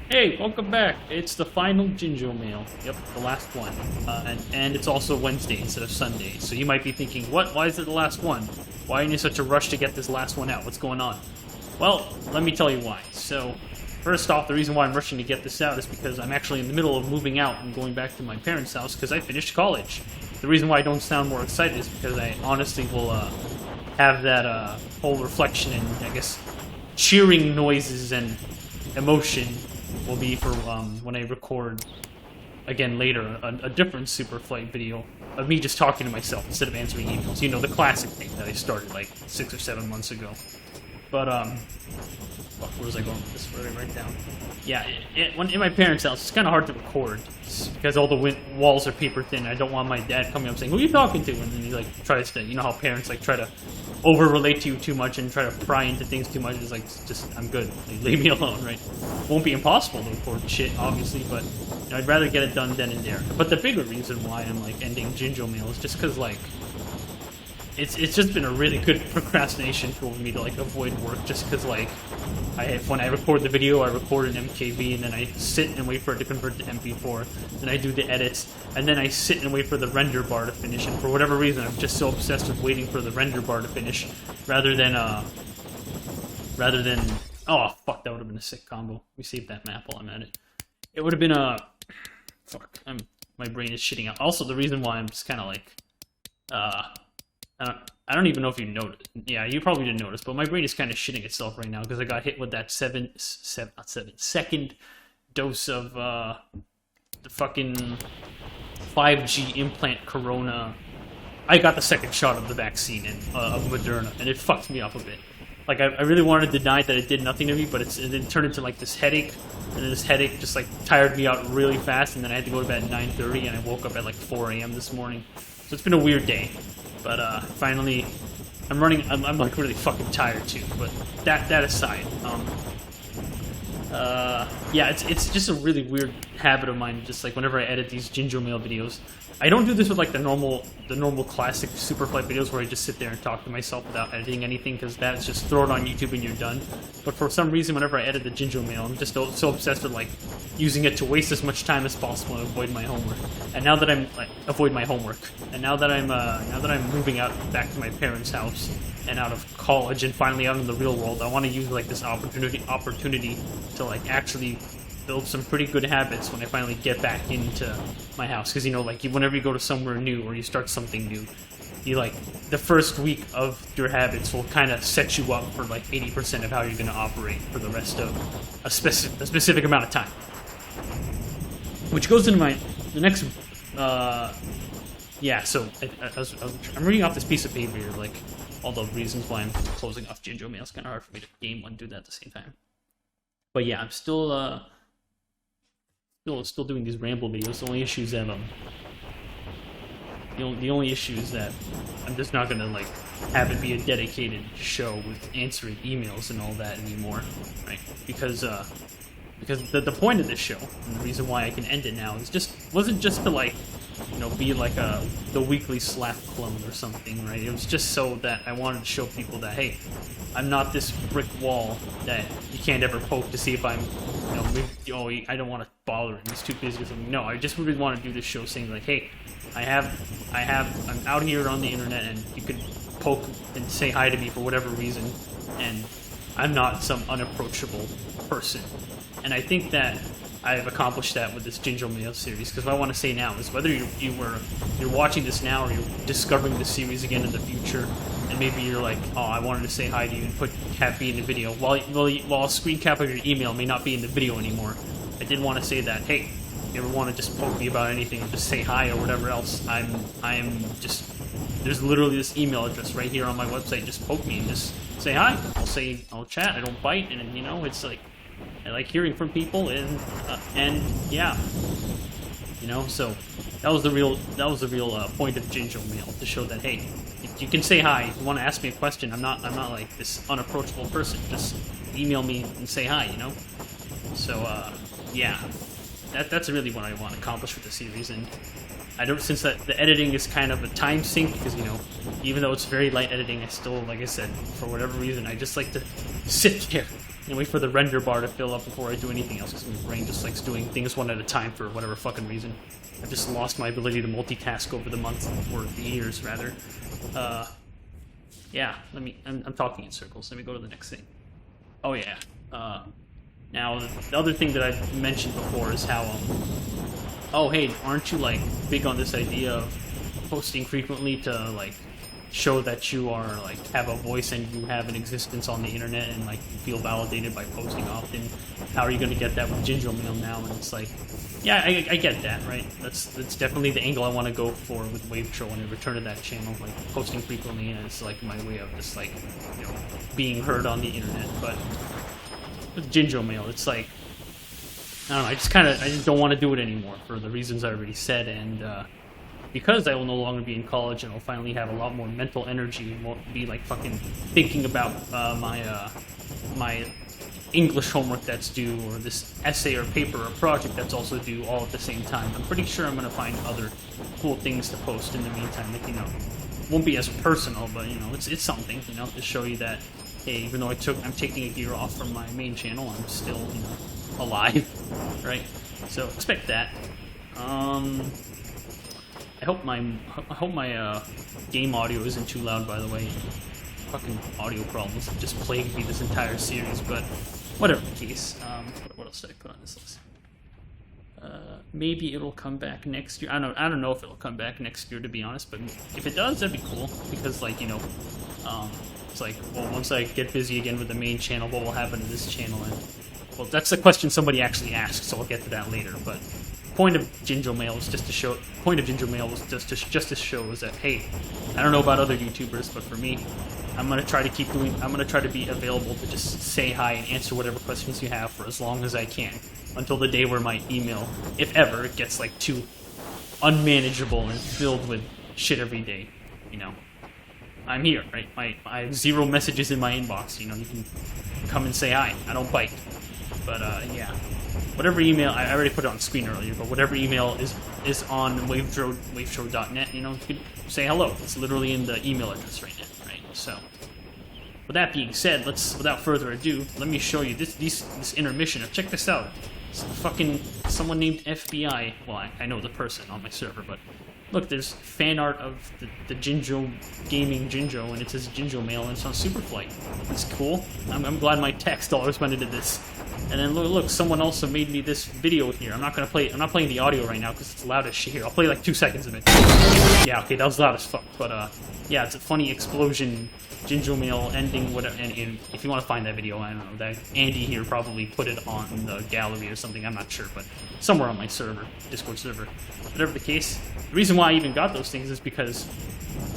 Hey, welcome back. It's the final Jinjomail. Yep, the last one. And it's also Wednesday instead of Sunday. So you might be thinking, what? Why is it the last one? Why are you in such a rush to get this last one out? What's going on? Well, let me tell you why. So, first off, the reason why I'm rushing to get this out is because I'm actually in the middle of moving out and going back to my parents' house because I finished college. The reason why I don't sound more excited is because I honestly will have that whole reflection and, I guess, cheering noises and emotion will be for when I record again later a different Super Flight video of me just talking to myself instead of answering emails. You know, the classic thing that I started like 6 or 7 months ago. But fuck, where was I going with this? Where did I write down? Yeah, when in my parents' house, it's kind of hard to record because all the walls are paper thin. I don't want my dad coming up saying, "Who are you talking to?" And then he like tries to, you know how parents like try to over-relate to you too much and try to pry into things too much. It's like, just, I'm good. Like, leave me alone, right? Won't be impossible to record shit, obviously, but you know, I'd rather get it done then and there. But the bigger reason why I'm like ending Jinjomail is just because like it's just been a really good procrastination tool for me to like avoid work, just because like when I record the video, I record in MKV and then I sit and wait for it to convert to MP4. Then I do the edits and then I sit and wait for the render bar to finish. And for whatever reason, I'm just so obsessed with waiting for the render bar to finish rather than oh fuck, that would have been a sick combo. Let me save that map while I'm at it. It would have been a fuck. My brain is shitting out. Also, the reason why I'm just kind of like I don't even know if you noticed. Yeah, you probably didn't notice, but my brain is kind of shitting itself right now because I got hit with that second dose of the fucking 5G implant corona. I got the second shot of the vaccine of Moderna, and it fucked me up a bit. Like, I really wanted to deny that it did nothing to me, but it then turned into like this headache, and then this headache just like tired me out really fast, and then I had to go to bed at 9:30, and I woke up at like 4 a.m. this morning. So it's been a weird day. But finally, I'm like really fucking tired too. But that aside, yeah, it's just a really weird habit of mine. Just like whenever I edit these Jinjomail videos, I don't do this with like the normal classic Superflight videos where I just sit there and talk to myself without editing anything, because that's just throw it on YouTube and you're done. But for some reason, whenever I edit the Jinjomail, I'm just so obsessed with like using it to waste as much time as possible and avoid my homework. And now that I'm now that I'm moving out back to my parents' house and out of college and finally out in the real world, I want to use like this opportunity to like actually build some pretty good habits when I finally get back into my house. Because, you know, like, whenever you go to somewhere new or you start something new, you, like, the first week of your habits will kind of set you up for, like, 80% of how you're going to operate for the rest of a specific amount of time. Which goes into the next, yeah, so I'm reading off this piece of paper here, like, all the reasons why I'm closing off Jinjomail. It's kind of hard for me to game one and do that at the same time. But yeah, I'm still doing these ramble videos. The only issue is that the only issue is that I'm just not gonna like have it be a dedicated show with answering emails and all that anymore, right? Because the point of this show and the reason why I can end it now wasn't just to like, you know, be like the weekly slap clone or something, right? It was just so that I wanted to show people that, hey, I'm not this brick wall that you can't ever poke to see if I'm, you know, I don't want to bother him, he's too busy or something. No, I just really want to do this show saying like, hey, I'm out here on the internet and you could poke and say hi to me for whatever reason, and I'm not some unapproachable person. And I think that I've accomplished that with this Jinjomail series, because what I want to say now is whether you're watching this now or you're discovering the series again in the future, and maybe you're like, oh, I wanted to say hi to you and put Cap B in the video. While a screen cap of your email may not be in the video anymore, I did want to say that, hey, if you ever want to just poke me about anything or just say hi or whatever else, I am just, there's literally this email address right here on my website. Just poke me and just say hi. I'll chat. I don't bite, and you know, it's like, I like hearing from people, and yeah, you know. So that was the real point of Jinjomail, to show that, hey, you can say hi. If you want to ask me a question, I'm not like this unapproachable person. Just email me and say hi, you know. So yeah, that's really what I want to accomplish with the series. And since the editing is kind of a time sink, because, you know, even though it's very light editing, I still, like I said, for whatever reason, I just like to sit there and wait for the render bar to fill up before I do anything else, because my brain just likes doing things one at a time for whatever fucking reason. I've just lost my ability to multitask over the months, or the years, rather. Yeah, I'm talking in circles. Let me go to the next thing. Oh, yeah. Now, the other thing that I mentioned before is how, oh, hey, aren't you, like, big on this idea of posting frequently to, like, show that you are, like, have a voice and you have an existence on the internet and, like, you feel validated by posting often? How are you going to get that with Jinjomail now? And it's like, yeah, I get that, right? That's definitely the angle I want to go for with wavetro when I return to that channel, like, posting frequently, and it's, like, my way of just, like, you know, being heard on the internet. But with Jinjomail, it's like, I don't know, I just don't want to do it anymore for the reasons I already said, and because I will no longer be in college and I'll finally have a lot more mental energy and won't be like fucking thinking about my English homework that's due, or this essay or paper or project that's also due, all at the same time. I'm pretty sure I'm gonna find other cool things to post in the meantime, like, you know, won't be as personal, but, you know, it's something, you know, to show you that, hey, even though I'm taking a year off from my main channel, I'm still, you know, alive, right? So expect that. I hope my game audio isn't too loud, by the way. Fucking audio problems have just plagued me this entire series, but whatever the case. What else did I put on this list? Maybe it'll come back next year. I don't know if it'll come back next year, to be honest, but if it does, that'd be cool, because, like, you know, it's like, well, once I get busy again with the main channel, what will happen to this channel? And, well, that's the question somebody actually asked, so I'll get to that later, but point of Jinjomail was just to show. Point of Jinjomail was just to show is that, hey, I don't know about other YouTubers, but for me, I'm gonna try to be available to just say hi and answer whatever questions you have for as long as I can, until the day where my email, if ever, it gets like too unmanageable and filled with shit every day. You know, I'm here, right? I have 0 messages in my inbox. You know, you can come and say hi. I don't bite, but yeah. Whatever email, I already put it on screen earlier, but whatever email is on wavetro.net, you know, you can say hello. It's literally in the email address right now, right? So, with that being said, without further ado, let me show you this intermission. Check this out. It's fucking someone named FBI. Well, I know the person on my server, but look, there's fan art of the Jinjo Gaming Jinjo, and it says Jinjomail, and it's on Superflight. That's cool. I'm glad my tax dollars went into this. And then look, someone also made me this video here. I'm not playing the audio right now because it's loud as shit here. I'll play like 2 seconds of it. Yeah, okay, that was loud as fuck. But yeah, it's a funny explosion, Jinjomail ending, whatever. And if you want to find that video, I don't know. That Andy here probably put it on the gallery or something. I'm not sure, but somewhere on my server, Discord server. Whatever the case, the reason why I even got those things is because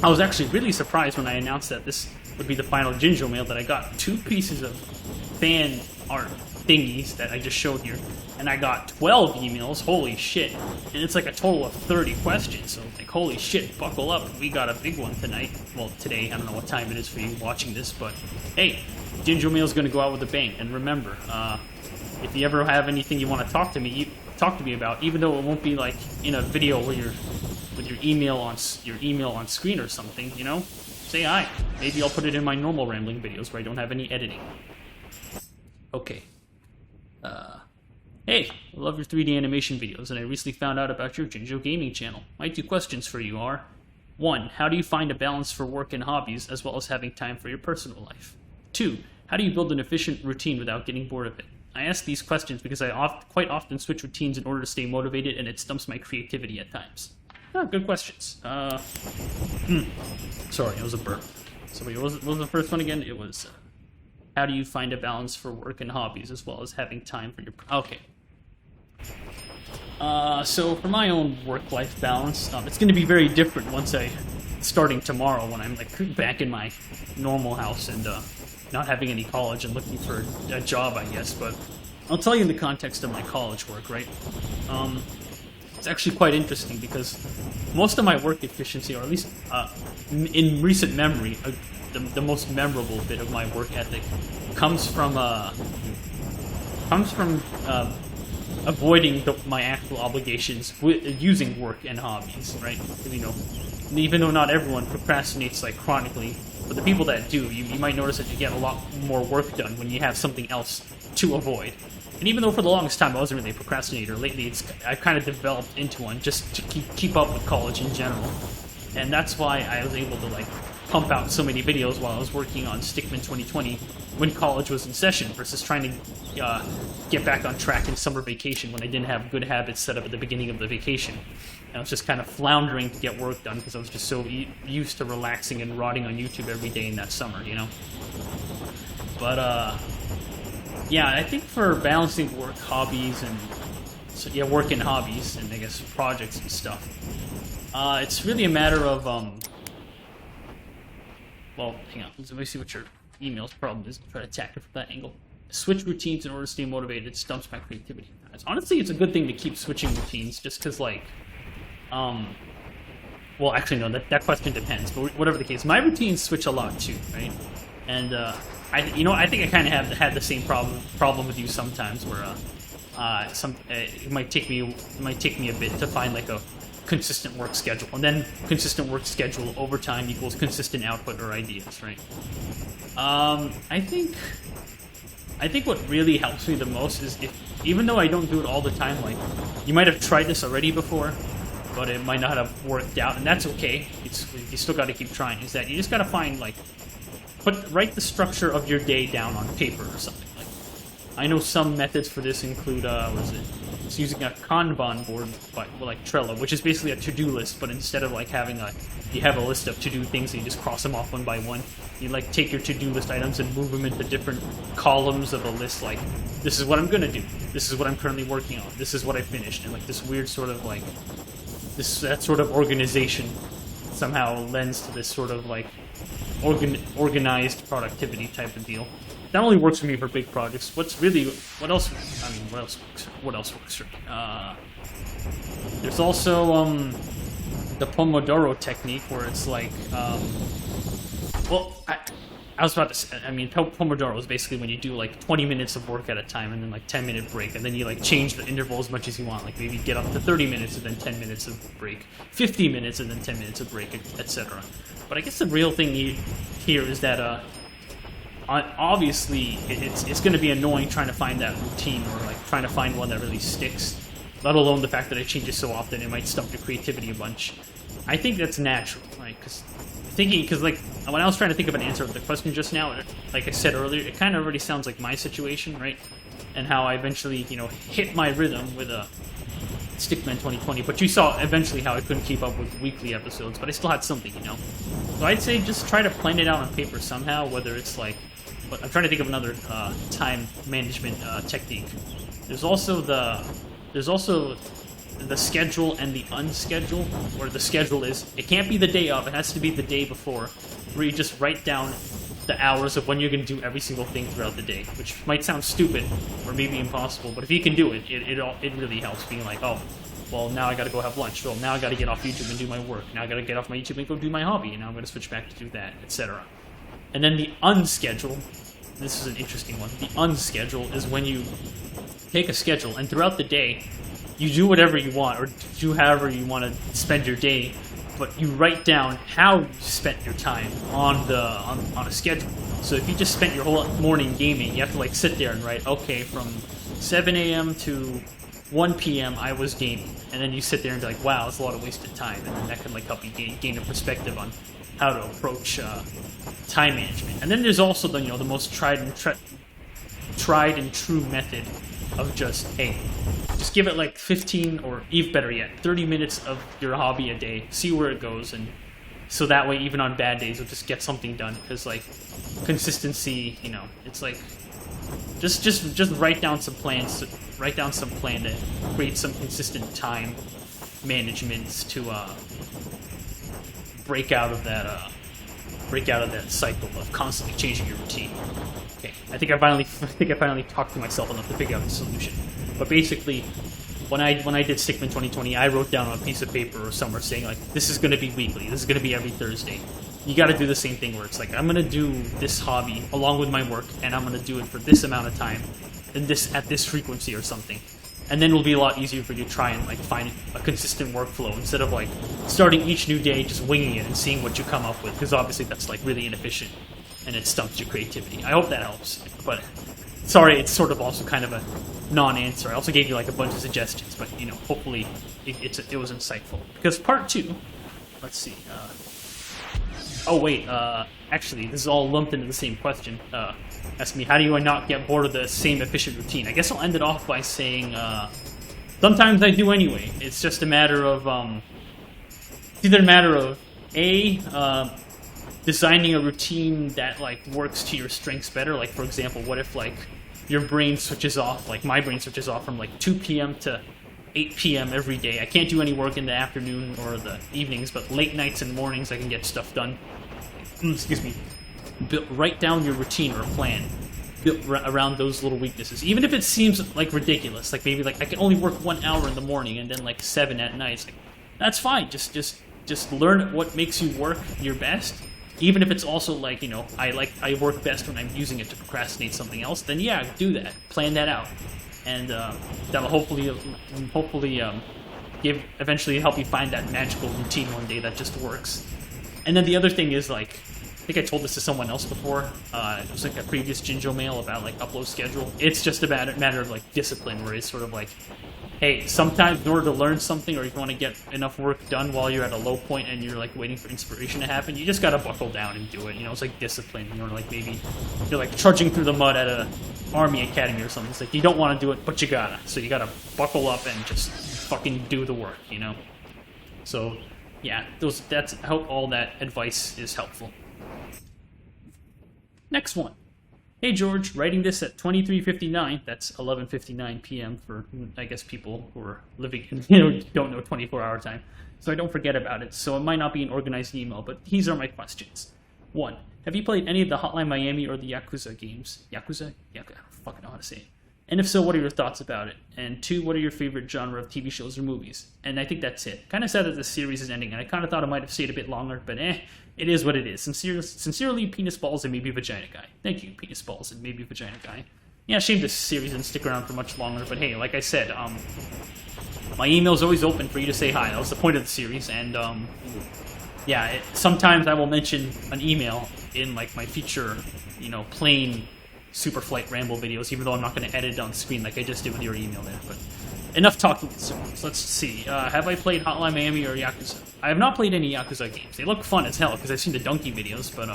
I was actually really surprised when I announced that this would be the final Jinjomail that I got 2 pieces of fan art thingies that I just showed here, and I got 12 emails. Holy shit. And it's like a total of 30 questions, so like, holy shit, buckle up, we got a big one tonight. Well, today. I don't know what time it is for you watching this, but hey, Jinjomail's gonna go out with a bang. And remember, if you ever have anything you want to talk to me about, even though it won't be like in a video where you're with your email on screen or something, you know, say hi. Maybe I'll put it in my normal rambling videos where I don't have any editing. Okay. Hey, I love your 3D animation videos, and I recently found out about your Jinjo Gaming channel. My 2 questions for you are: 1. How do you find a balance for work and hobbies, as well as having time for your personal life? 2. How do you build an efficient routine without getting bored of it? I ask these questions because I quite often switch routines in order to stay motivated, and it stumps my creativity at times. Oh, good questions. Sorry, it was a burp. So wait, what was the first one again? It was, how do you find a balance for work and hobbies, as well as having time for your... Okay. So for my own work-life balance, it's going to be very different starting tomorrow when I'm like back in my normal house and not having any college and looking for a job, I guess. But I'll tell you in the context of my college work, right? It's actually quite interesting because most of my work efficiency, or at least in recent memory, the most memorable bit of my work ethic comes from avoiding my actual obligations using work and hobbies, right? You know, even though not everyone procrastinates like chronically, but the people that do, you might notice that you get a lot more work done when you have something else to avoid. And even though for the longest time I wasn't really a procrastinator, lately I've kind of developed into one just to keep up with college in general. And that's why I was able to like pump out so many videos while I was working on Stickmen 2020 when college was in session versus trying to get back on track in summer vacation when I didn't have good habits set up at the beginning of the vacation. And I was just kind of floundering to get work done because I was just so used to relaxing and rotting on YouTube every day in that summer, you know? But, yeah, I think for balancing work, hobbies, and... So, yeah, work and hobbies, and I guess projects and stuff. It's really a matter of, well, hang on. Let me see what your email's problem is. Try to attack it from that angle. Switch routines in order to stay motivated. It stumps my creativity. Honestly, it's a good thing to keep switching routines, just because, like, well, actually, no, that question depends. But whatever the case, my routines switch a lot too, right? And I think I kind of have had the same problem with you sometimes, where it might take me a bit to find like a consistent work schedule, and then consistent work schedule over time equals consistent output or ideas, right? I think what really helps me the most is even though I don't do it all the time, like you might have tried this already before, but it might not have worked out, and that's okay. You still got to keep trying. Is that you just got to find like write the structure of your day down on paper or something. Like I know some methods for this include what is it? It's using a Kanban board, like Trello, which is basically a to-do list, but instead of like having you have a list of to-do things and you just cross them off one by one. You like take your to-do list items and move them into different columns of a list. Like this is what I'm gonna do. This is what I'm currently working on. This is what I finished, and like this weird sort of like that sort of organization somehow lends to this sort of like organized productivity type of deal. That only works for me for big projects. What else works for me? There's also the Pomodoro technique, where it's like I was about to say, I mean, Pomodoro is basically when you do like 20 minutes of work at a time and then like 10-minute break, and then you like change the interval as much as you want. Like maybe get up to 30 minutes and then 10 minutes of break, 50 minutes and then 10 minutes of break, etc. But I guess the real thing here is that obviously it's going to be annoying trying to find that routine, or like trying to find one that really sticks. Let alone the fact that it changes so often, it might stump your creativity a bunch. I think that's natural, right? Because like when I was trying to think of an answer to the question just now, like I said earlier, it kind of already sounds like my situation, right? And how I eventually, hit my rhythm with a Stickmen 2020. But you saw eventually how I couldn't keep up with weekly episodes, but I still had something, So I'd say just try to plan it out on paper somehow. Whether it's like, but I'm trying to think of another time management technique. There's also the schedule and the unschedule, where the schedule is, it can't be the day of, it has to be the day before, where you just write down the hours of when you're going to do every single thing throughout the day, which might sound stupid or maybe impossible, but if you can do it, it really helps, being like, oh, well, now I got to go have lunch, well, now I got to get off YouTube and do my work, now I got to get off my YouTube and go do my hobby, and now I'm going to switch back to do that, etc. And then the unschedule, this is an interesting one, the unschedule is when you take a schedule, and throughout the day, you do whatever you want, or do however you want to spend your day, but you write down how you spent your time on a schedule. So if you just spent your whole morning gaming, you have to like sit there and write, okay, from 7 a.m. to 1 p.m. I was gaming, and then you sit there and be like, wow, it's a lot of wasted time, and then that can like help you gain a perspective on how to approach time management. And then there's also the the most tried and true method of just, hey, just give it like 15 or even better yet, 30 minutes of your hobby a day, see where it goes, and so that way even on bad days you'll just get something done, because like consistency, it's like just write down some plans, to create some consistent time management to break out of that cycle of constantly changing your routine. Okay, I think I finally talked to myself enough to figure out the solution. But basically, when I did Stickmen 2020, I wrote down on a piece of paper or somewhere saying like, this is going to be weekly, this is going to be every Thursday. You got to do the same thing where it's like, I'm going to do this hobby along with my work, and I'm going to do it for this amount of time, and at this frequency or something. and then it'll be a lot easier for you to try and like find a consistent workflow instead of like starting each new day just winging it and seeing what you come up with, because obviously that's like really inefficient and it stunts your creativity. I hope that helps, but sorry, it's sort of also kind of a non-answer. I also gave you like a bunch of suggestions, but you know, hopefully it was insightful. Because part 2, let's see. Oh wait, actually, this is all lumped into the same question. Ask me, how do I not get bored of the same efficient routine? I guess I'll end it off by saying, sometimes I do anyway. It's just a matter of, it's either a matter of, A, designing a routine that, like, works to your strengths better. Like, for example, what if, like, your brain switches off, like, my brain switches off from, like, 2 p.m. to 8 p.m. every day. I can't do any work in the afternoon or the evenings, but late nights and mornings I can get stuff done. Excuse me. Write down your routine or plan built around those little weaknesses, even if it seems like ridiculous. Like maybe like I can only work 1 hour in the morning and then like 7 at night. It's like, that's fine. Just learn what makes you work your best. Even if it's also like, you know, I work best when I'm using it to procrastinate something else. Then yeah, do that. Plan that out, and that'll hopefully eventually help you find that magical routine one day that just works. And then the other thing is like, I think I told this to someone else before. It was like a previous Jinjomail about like upload schedule. It's just about a matter of like discipline, where it's sort of like, hey, sometimes in order to learn something or if you want to get enough work done while you're at a low point and you're like waiting for inspiration to happen, you just gotta buckle down and do it. You know, it's like discipline. You know, like maybe you're like trudging through the mud at a army academy or something. It's like you don't want to do it, but you gotta. So you gotta buckle up and just fucking do the work. You know. So yeah, I hope all that advice is helpful. Next one. Hey George, writing this at 23:59. That's 11:59 p.m. for, I guess, people who are living in, you know, don't know 24-hour time. So I don't forget about it. So it might not be an organized email, but these are my questions. 1. Have you played any of the Hotline Miami or the Yakuza games? Yakuza? I don't fucking know how to say it. And if so, what are your thoughts about it? And 2, what are your favorite genre of TV shows or movies? And I think that's it. Kind of sad that the series is ending, and I kind of thought I might have stayed a bit longer, but it is what it is. Sincerely, Penis Balls and Maybe Vagina Guy. Thank you, Penis Balls and Maybe Vagina Guy. Yeah, shame this series didn't stick around for much longer, but hey, like I said, my email's always open for you to say hi. That was the point of the series, and yeah, sometimes I will mention an email in like my future, you know, plain Superflight Ramble videos, even though I'm not going to edit it on screen like I just did with your email there. But enough talking. So let's see. Have I played Hotline Miami or Yakuza? I have not played any Yakuza games. They look fun as hell because I've seen the donkey videos, but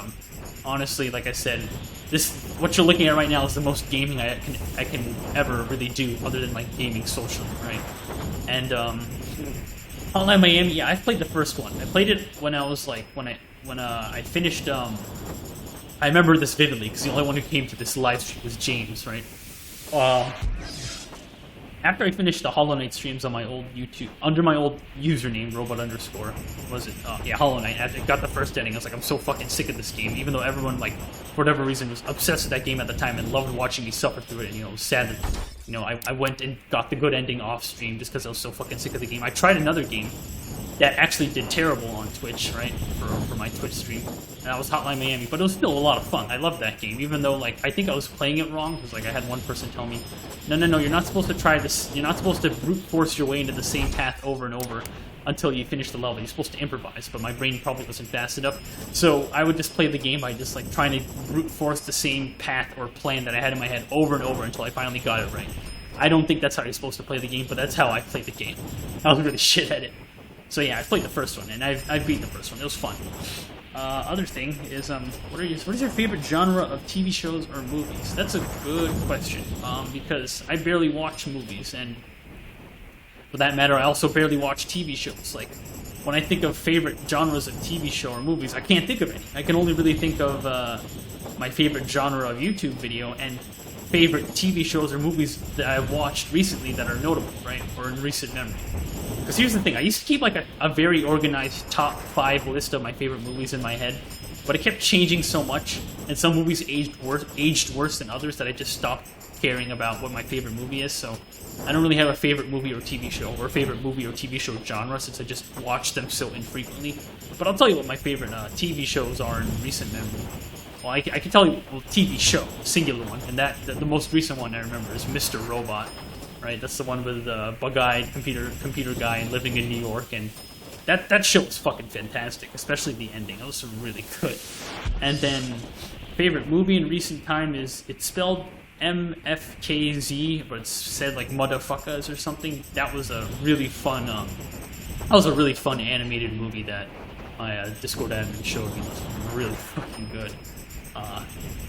honestly, like I said, what you're looking at right now is the most gaming I can ever really do, other than like gaming socially, right? And Hotline Miami, yeah, I've played the first one. I played it when I was like when I finished. I remember this vividly because the only one who came to this live stream was James, right? After I finished the Hollow Knight streams on my old YouTube, under my old username, robot underscore, was it? Yeah, Hollow Knight. After I got the first ending, I was like, I'm so fucking sick of this game. Even though everyone, like, for whatever reason, was obsessed with that game at the time and loved watching me suffer through it. And, you know, it was sad that, you know, I went and got the good ending off stream just because I was so fucking sick of the game. I tried another game that actually did terrible on Twitch, right, for my Twitch stream, and that was Hotline Miami, but it was still a lot of fun. I loved that game, even though, like, I think I was playing it wrong, because, like, I had one person tell me, no, you're not supposed to try this, you're not supposed to brute force your way into the same path over and over until you finish the level. You're supposed to improvise, but my brain probably wasn't fast enough, so I would just play the game by just, like, trying to brute force the same path or plan that I had in my head over and over until I finally got it right. I don't think that's how you're supposed to play the game, but that's how I played the game. I was really shit at it. So yeah, I played the first one, and I've beat the first one. It was fun. Other thing is, what is your favorite genre of TV shows or movies? That's a good question, because I barely watch movies, and for that matter, I also barely watch TV shows. Like, when I think of favorite genres of TV show or movies, I can't think of any. I can only really think of my favorite genre of YouTube video and favorite TV shows or movies that I've watched recently that are notable, right, or in recent memory. Because here's the thing, I used to keep like a very organized top 5 list of my favorite movies in my head, but it kept changing so much, and some movies aged worse than others that I just stopped caring about what my favorite movie is, so I don't really have a favorite movie or TV show, or a favorite movie or TV show genre, since I just watch them so infrequently. But I'll tell you what my favorite TV shows are in recent memory. Well, I can tell you, TV show, singular one, and that the most recent one I remember is Mr. Robot, right? That's the one with the bug-eyed computer guy living in New York, and that show was fucking fantastic, especially the ending. That was really good. And then favorite movie in recent time is, it's spelled MFKZ, but it's said like motherfuckers or something. That was a really fun animated movie that my Discord admin showed me. It was really fucking good.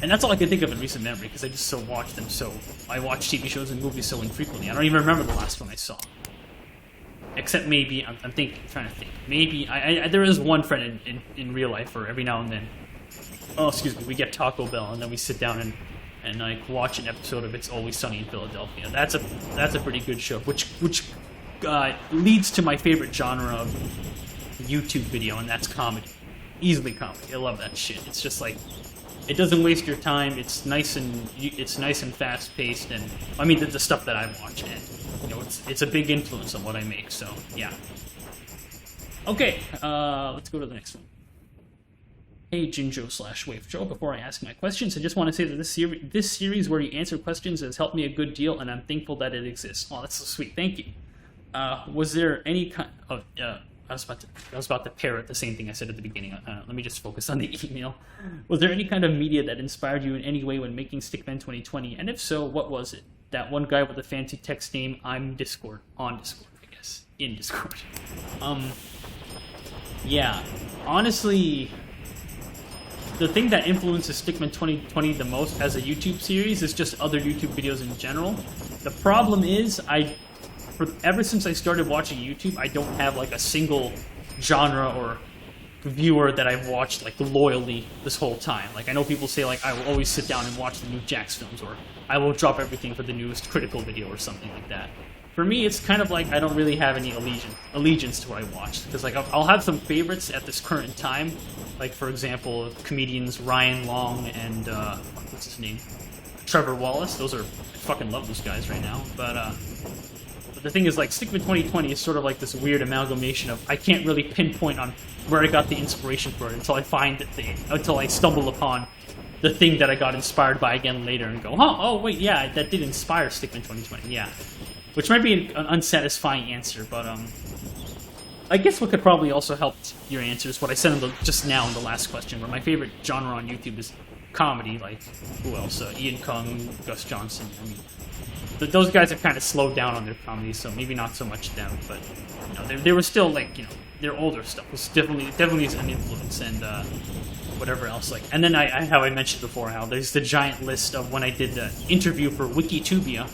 And that's all I can think of in recent memory, because I just watch TV shows and movies so infrequently. I don't even remember the last one I saw. Except maybe, I'm trying to think. Maybe, there is one friend in real life where every now and then, oh, excuse me, we get Taco Bell, and then we sit down and like watch an episode of It's Always Sunny in Philadelphia. That's a pretty good show, which leads to my favorite genre of YouTube video, and that's comedy. Easily comedy. I love that shit. It's just like, it doesn't waste your time. It's nice and fast paced, and I mean the stuff that I watch, and you know, it's a big influence on what I make. So yeah. Okay, let's go to the next one. Hey Jinjo/wavetro, before I ask my questions, I just want to say that this series where you answer questions has helped me a good deal, and I'm thankful that it exists. Oh, that's so sweet. Thank you. Was there any kind of I was about to parrot the same thing I said at the beginning. Let me just focus on the email. Was there any kind of media that inspired you in any way when making Stickmen 2020? And if so, what was it? That one guy with a fancy text name, on Discord, I guess. In Discord. Yeah. Honestly, the thing that influences Stickmen 2020 the most as a YouTube series is just other YouTube videos in general. The problem is, ever since I started watching YouTube, I don't have like a single genre or viewer that I've watched like loyally this whole time. Like, I know people say like I will always sit down and watch the new Jax films, or I will drop everything for the newest Critical video or something like that. For me, it's kind of like I don't really have any allegiance to what I watch, because like I'll have some favorites at this current time. Like, for example, comedians Ryan Long and what's his name, Trevor Wallace. Those are, I fucking love those guys right now. But the thing is, like, Stickmen 2020 is sort of like this weird amalgamation of, I can't really pinpoint on where I got the inspiration for it until I stumble upon the thing that I got inspired by again later and go, huh, oh wait, yeah, that did inspire Stickmen 2020, yeah. Which might be an unsatisfying answer, but I guess what could probably also help your answer is what I said just now in the last question, where my favorite genre on YouTube is comedy. Like, who else? Ian Kung, Gus Johnson. I mean, those guys have kind of slowed down on their comedy, so maybe not so much them, but you know, they were still like, you know, their older stuff was definitely is an influence, and whatever else. Like, and then how I mentioned before, how there's the giant list of when I did the interview for Wikitubia,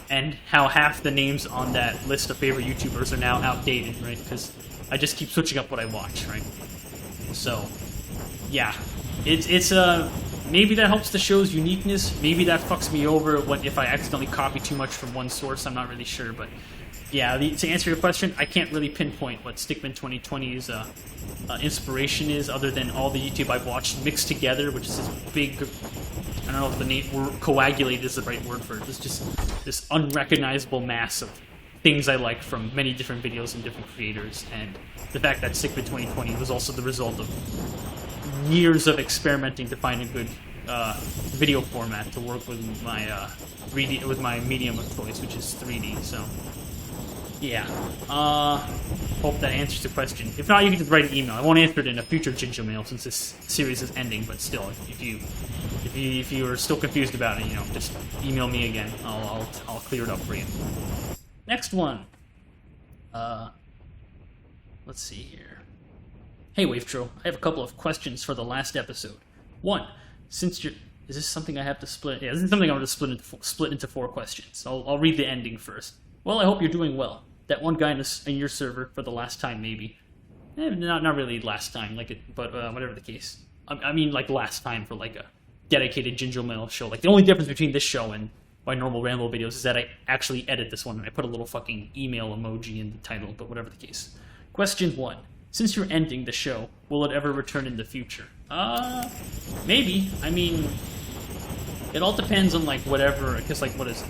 and how half the names on that list of favorite YouTubers are now outdated, right? Because I just keep switching up what I watch, right? So, yeah, it's maybe that helps the show's uniqueness. Maybe that fucks me over if I accidentally copy too much from one source. I'm not really sure, but yeah, to answer your question, I can't really pinpoint what Stickmen 2020's inspiration is, other than all the YouTube I've watched mixed together, which is this big, I don't know if the name, coagulated is the right word for it. It's just this unrecognizable mass of things I like from many different videos and different creators, and the fact that Stickmen 2020 was also the result of years of experimenting to find a good video format to work with my medium of choice, which is 3D. So yeah, hope that answers the question. If not, you can just write an email. I won't answer it in a future Jinjomail since this series is ending. But still, if you are still confused about it, you know, just email me again. I'll clear it up for you. Next one. Let's see here. Hey wavetro, I have a couple of questions for the last episode. One, is this something I have to split? Yeah, this is something I'm going to split into 4 questions. I'll read the ending first. Well, I hope you're doing well. That one guy in your server for the last time, maybe. Not really last time, but whatever the case. I mean, like last time for like a dedicated Jinjomail show. Like, the only difference between this show and my normal Rambo videos is that I actually edit this one and I put a little fucking email emoji in the title, but whatever the case. Question 1. Since you're ending the show, will it ever return in the future? Maybe. I mean, it all depends on like whatever, because like, what is it?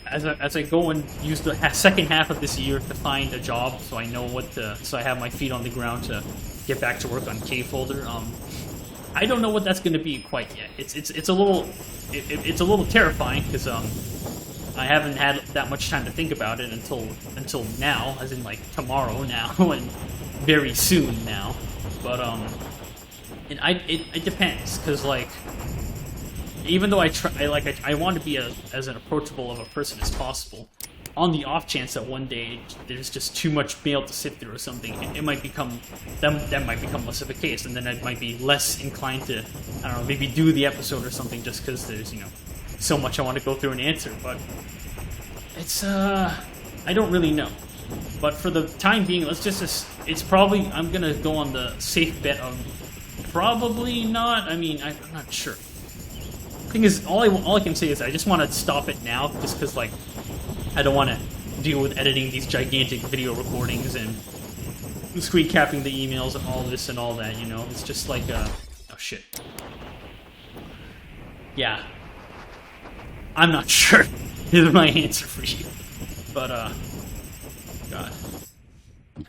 As I go and use the second half of this year to find a job, so I know so I have my feet on the ground to get back to work on K folder. I don't know what that's going to be quite yet. It's a little terrifying because I haven't had that much time to think about it until now, as in like tomorrow now and very soon now. But and it depends, because like, even though I want to be as an approachable of a person as possible, on the off chance that one day there's just too much mail to sit through or something, it might become that might become less of a case, and then I might be less inclined to, I don't know, maybe do the episode or something just because there's, you know, so much I want to go through and answer. But it's I don't really know. But for the time being, it's probably, I'm gonna go on the safe bet of probably not. I mean, I'm not sure. Thing is, all I can say is I just want to stop it now, just because like I don't want to deal with editing these gigantic video recordings and screen capping the emails and all this and all that, you know? It's just like, oh shit. Yeah. I'm not sure. Here's my answer for you. But, God.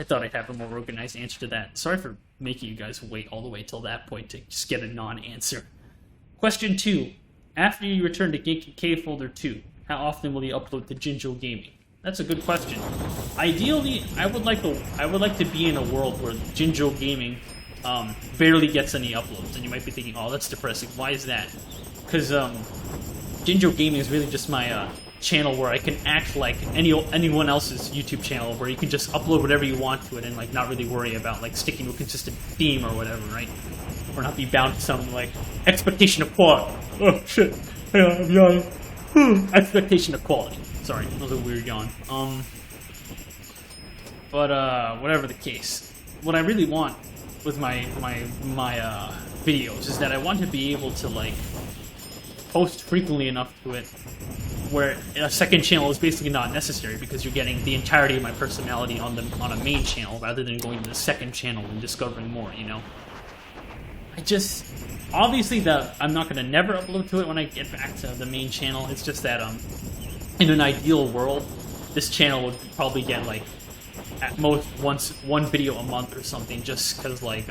I thought I'd have a more organized answer to that. Sorry for making you guys wait all the way till that point to just get a non-answer. Question 2. After you return to K folder 2, how often will you upload to Jinjo Gaming? That's a good question. Ideally, I would like to be in a world where Jinjo Gaming barely gets any uploads. And you might be thinking, oh, that's depressing. Why is that? Because Jinjo Gaming is really just my channel where I can act like anyone else's YouTube channel, where you can just upload whatever you want to it and like not really worry about like sticking to a consistent theme or whatever, right? Or not be bound to some like expectation of quality. Oh shit! Yeah, I'm yawning. Expectation of quality. Sorry, that was a weird yawn. But whatever the case, what I really want with my videos is that I want to be able to like post frequently enough to it where a second channel is basically not necessary, because you're getting the entirety of my personality on a main channel rather than going to the second channel and discovering more, you know? Obviously that I'm not going to never upload to it when I get back to the main channel. It's just that in an ideal world, this channel would probably get like at most one video a month or something, just because like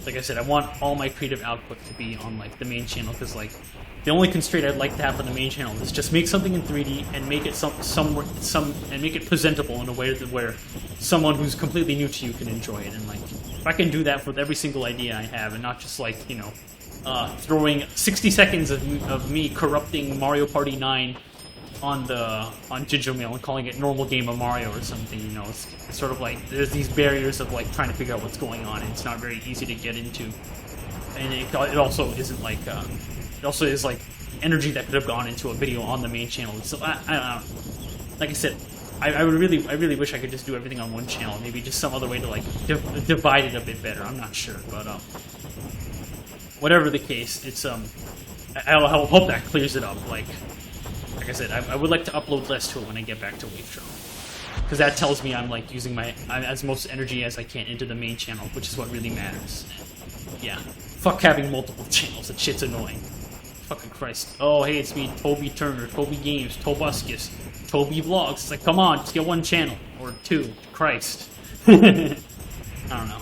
like I said, I want all my creative output to be on like the main channel, because like the only constraint I'd like to have on the main channel is just make something in 3D and make it and make it presentable in a way that where someone who's completely new to you can enjoy it. And like, if I can do that with every single idea I have, and not just like, you know, throwing 60 seconds of me corrupting Mario Party 9 on Jinjomail and calling it normal game of Mario or something, you know, it's sort of like there's these barriers of like trying to figure out what's going on, and it's not very easy to get into. And it also isn't like it also is like energy that could have gone into a video on the main channel. So I don't know. Like I said, I really wish I could just do everything on one channel. Maybe just some other way to like divide it a bit better. I'm not sure, but whatever the case, it's I'll hope that clears it up. Like I said, I would like to upload less to it when I get back to wavetro, because that tells me I'm like using as most energy as I can into the main channel, which is what really matters. Yeah, fuck having multiple channels. That shit's annoying. Fucking Christ. Oh, hey, it's me, Toby Turner, Toby Games, Tobuscus, Toby Vlogs. It's like, come on, just get one channel. Or two. Christ. I don't know.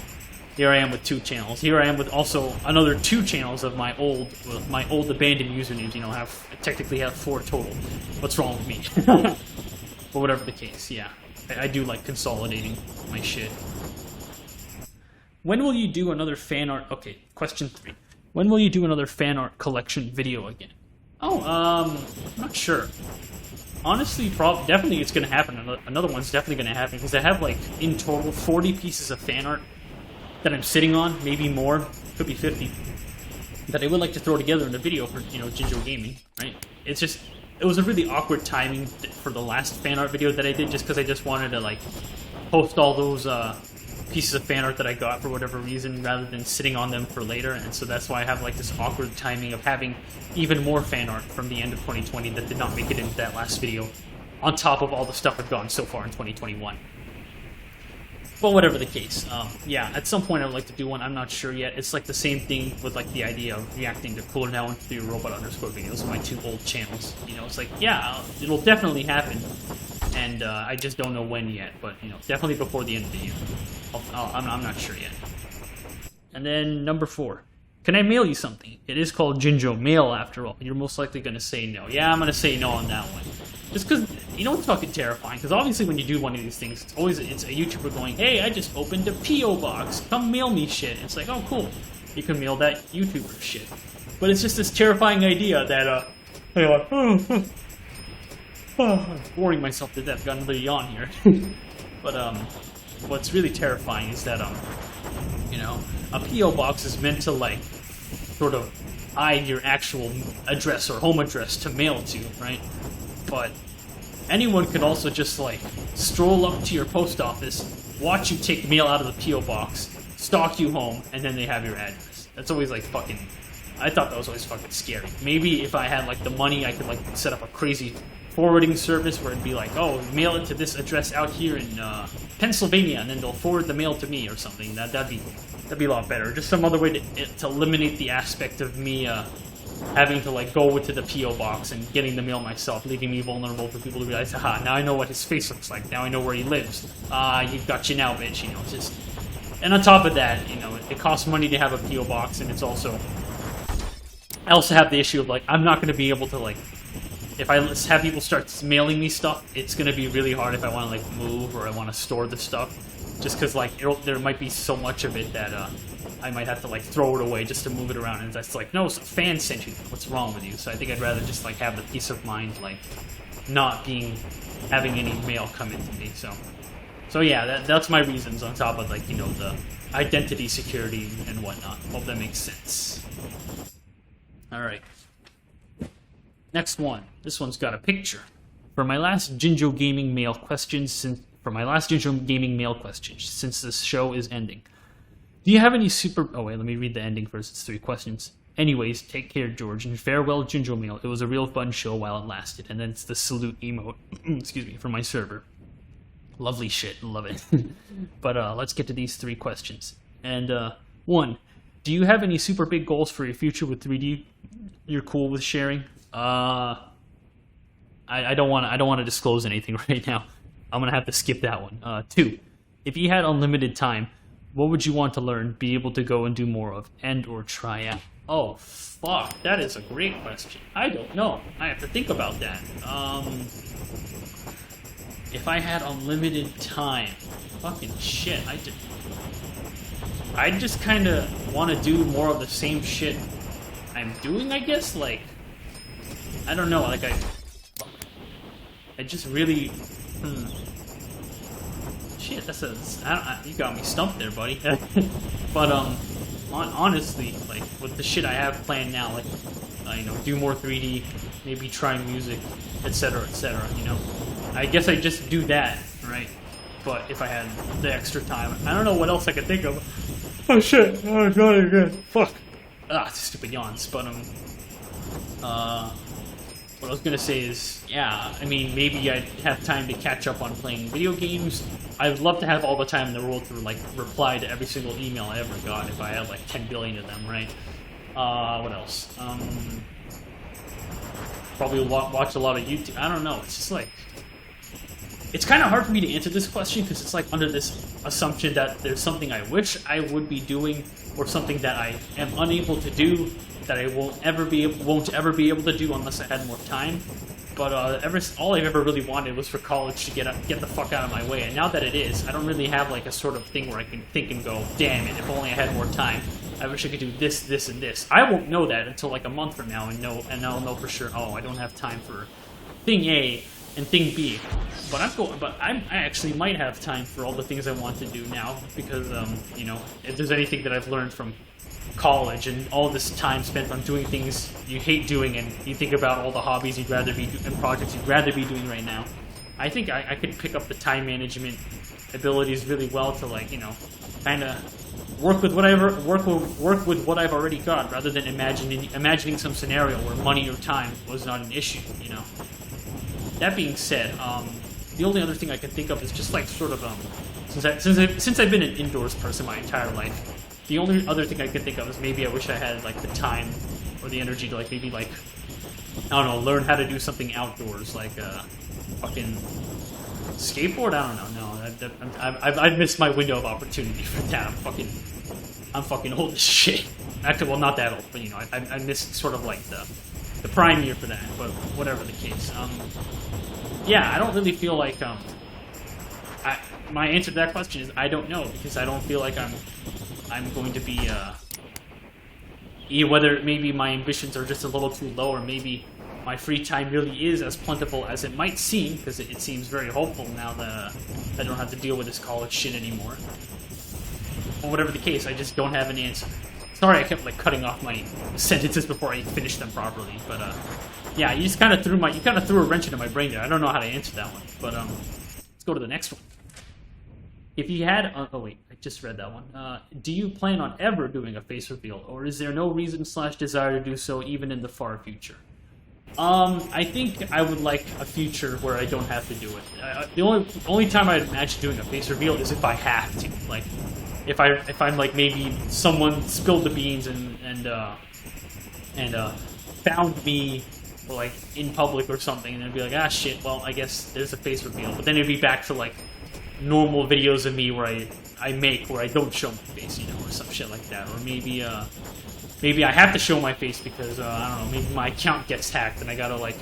Here I am with 2 channels. Here I am with also another 2 channels of my old abandoned usernames. You know, technically have 4 total. What's wrong with me? But whatever the case, yeah. I do like consolidating my shit. When will you do another fan art? Okay, question 3. When will you do another fan art collection video again? Oh, I'm not sure. Honestly, definitely it's going to happen. Another one's definitely going to happen, because I have, like, in total, 40 pieces of fan art that I'm sitting on, maybe more, could be 50, that I would like to throw together in a video for, you know, Jinjo Gaming, right? It's just, it was a really awkward timing for the last fan art video that I did, just because I just wanted to, like, post all those, pieces of fan art that I got for whatever reason, rather than sitting on them for later. And so that's why I have like this awkward timing of having even more fan art from the end of 2020 that did not make it into that last video, on top of all the stuff I've gotten so far in 2021. But whatever the case, yeah, at some point I would like to do one. I'm not sure yet. It's like the same thing with like the idea of reacting to Cooler Now and the Robot _ videos on my 2 old channels. You know, it's like, yeah, it'll definitely happen, and I just don't know when yet. But you know, definitely before the end of the year. I'm not sure yet. And then number 4, can I mail you something? It is called Jinjomail after all. You're most likely going to say no. Yeah, I'm going to say no on that one. Just because, you know what's fucking terrifying? Because obviously when you do one of these things, it's a YouTuber going, hey, I just opened a P.O. box. Come mail me shit. It's like, oh, cool. You can mail that YouTuber shit. But it's just this terrifying idea that, I'm boring myself to death. Got another yawn here. But, what's really terrifying is that, you know, a P.O. box is meant to, like, sort of hide your actual address or home address to mail to, right? But anyone could also just, like, stroll up to your post office, watch you take mail out of the P.O. box, stalk you home, and then they have your address. That's always, like, fucking... I thought that was always fucking scary. Maybe if I had, like, the money, I could, like, set up a crazy forwarding service where it'd be like, oh, mail it to this address out here in, Pennsylvania, and then they'll forward the mail to me or something. That'd be a lot better. Just some other way to eliminate the aspect of me, having to, like, go to the P.O. box and getting the mail myself, leaving me vulnerable for people to realize, aha, now I know what his face looks like, now I know where he lives. You've got you now, bitch, you know, just... And on top of that, you know, it costs money to have a P.O. box, and it's also... I also have the issue of, like, I'm not going to be able to, like... If I have people start mailing me stuff, it's going to be really hard if I want to, like, move or I want to store the stuff. Just because, like, there might be so much of it that, I might have to, like, throw it away just to move it around. And that's like, no, fans sent you. What's wrong with you? So I think I'd rather just, like, have the peace of mind, like, not having any mail come into me. So yeah, that's my reasons on top of, like, you know, the identity security and whatnot. Hope that makes sense. Alright. Next one. This one's got a picture. For my last Jinjo Gaming mail questions, since this show is ending. Do you have any super... Oh, wait, let me read the ending first. It's 3 questions. Anyways, take care, George, and farewell, Jinjomail. It was a real fun show while it lasted. And then it's the salute emote, excuse me, from my server. Lovely shit. Love it. But let's get to these 3 questions. And 1, do you have any super big goals for your future with 3D you're cool with sharing? I don't want to disclose anything right now. I'm gonna have to skip that one. 2, if you had unlimited time, what would you want to learn, be able to go and do more of, and or try out? Oh, fuck, that is a great question. I don't know. I have to think about that. If I had unlimited time, fucking shit, I just kind of want to do more of the same shit I'm doing, I guess. Like, I don't know. Like, I just really. Shit, you got me stumped there, buddy. But honestly, like, with the shit I have planned now, like, you know, do more 3D, maybe try music, etc., etc. You know, I guess I just do that, right? But if I had the extra time, I don't know what else I could think of. Oh shit! Oh, not again. Fuck. Stupid yawns. But what I was gonna say is, yeah, I mean, maybe I'd have time to catch up on playing video games. I'd love to have all the time in the world to, like, reply to every single email I ever got if I had, like, 10 billion of them, right? What else? Probably watch a lot of YouTube. I don't know, it's just, like... It's kind of hard for me to answer this question, because it's, like, under this assumption that there's something I wish I would be doing, or something that I am unable to do, that I won't ever be able to do unless I had more time. But all I've ever really wanted was for college to get the fuck out of my way. And now that it is, I don't really have, like, a sort of thing where I can think and go, damn it, if only I had more time. I wish I could do this, this, and this. I won't know that until, like, a month from now, and I'll know for sure, oh, I don't have time for thing A and thing B. But I actually might have time for all the things I want to do now, because, you know, if there's anything that I've learned from college and all this time spent on doing things you hate doing, and you think about all the hobbies you'd rather be and projects you'd rather be doing right now, I think I could pick up the time management abilities really well to, like, you know, kind of work with what I've already got, rather than imagining some scenario where money or time was not an issue, you know. That being said, the only other thing I can think of is just, like, sort of since I've been an indoors person my entire life. The only other thing I could think of is maybe I wish I had, like, the time or the energy to, like, maybe, like, I don't know, learn how to do something outdoors, like, fucking skateboard? I don't know, no, I've missed my window of opportunity for that. I'm fucking old as shit. Actually, well, not that old, but, you know, I missed sort of, like, the prime year for that, but whatever the case. Yeah, I don't really feel like, my answer to that question is I don't know, because I don't feel like I'm going to be, whether maybe my ambitions are just a little too low, or maybe my free time really is as plentiful as it might seem, because it seems very hopeful now that I don't have to deal with this college shit anymore. Or whatever the case, I just don't have an answer. Sorry I kept, like, cutting off my sentences before I finished them properly, but, yeah, you kind of threw a wrench into my brain there. I don't know how to answer that one, but, let's go to the next one. If you had... oh, wait. I just read that one. Do you plan on ever doing a face reveal, or is there no reason/desire to do so even in the far future? I think I would like a future where I don't have to do it. The only time I'd imagine doing a face reveal is if I have to. Like, if I'm like, maybe someone spilled the beans and found me, like, in public or something, and I'd be like, ah, shit, well, I guess there's a face reveal. But then it'd be back to, like, normal videos of me where I make where I don't show my face, you know, or some shit like that. Or maybe I have to show my face because, I don't know, maybe my account gets hacked and I gotta, like,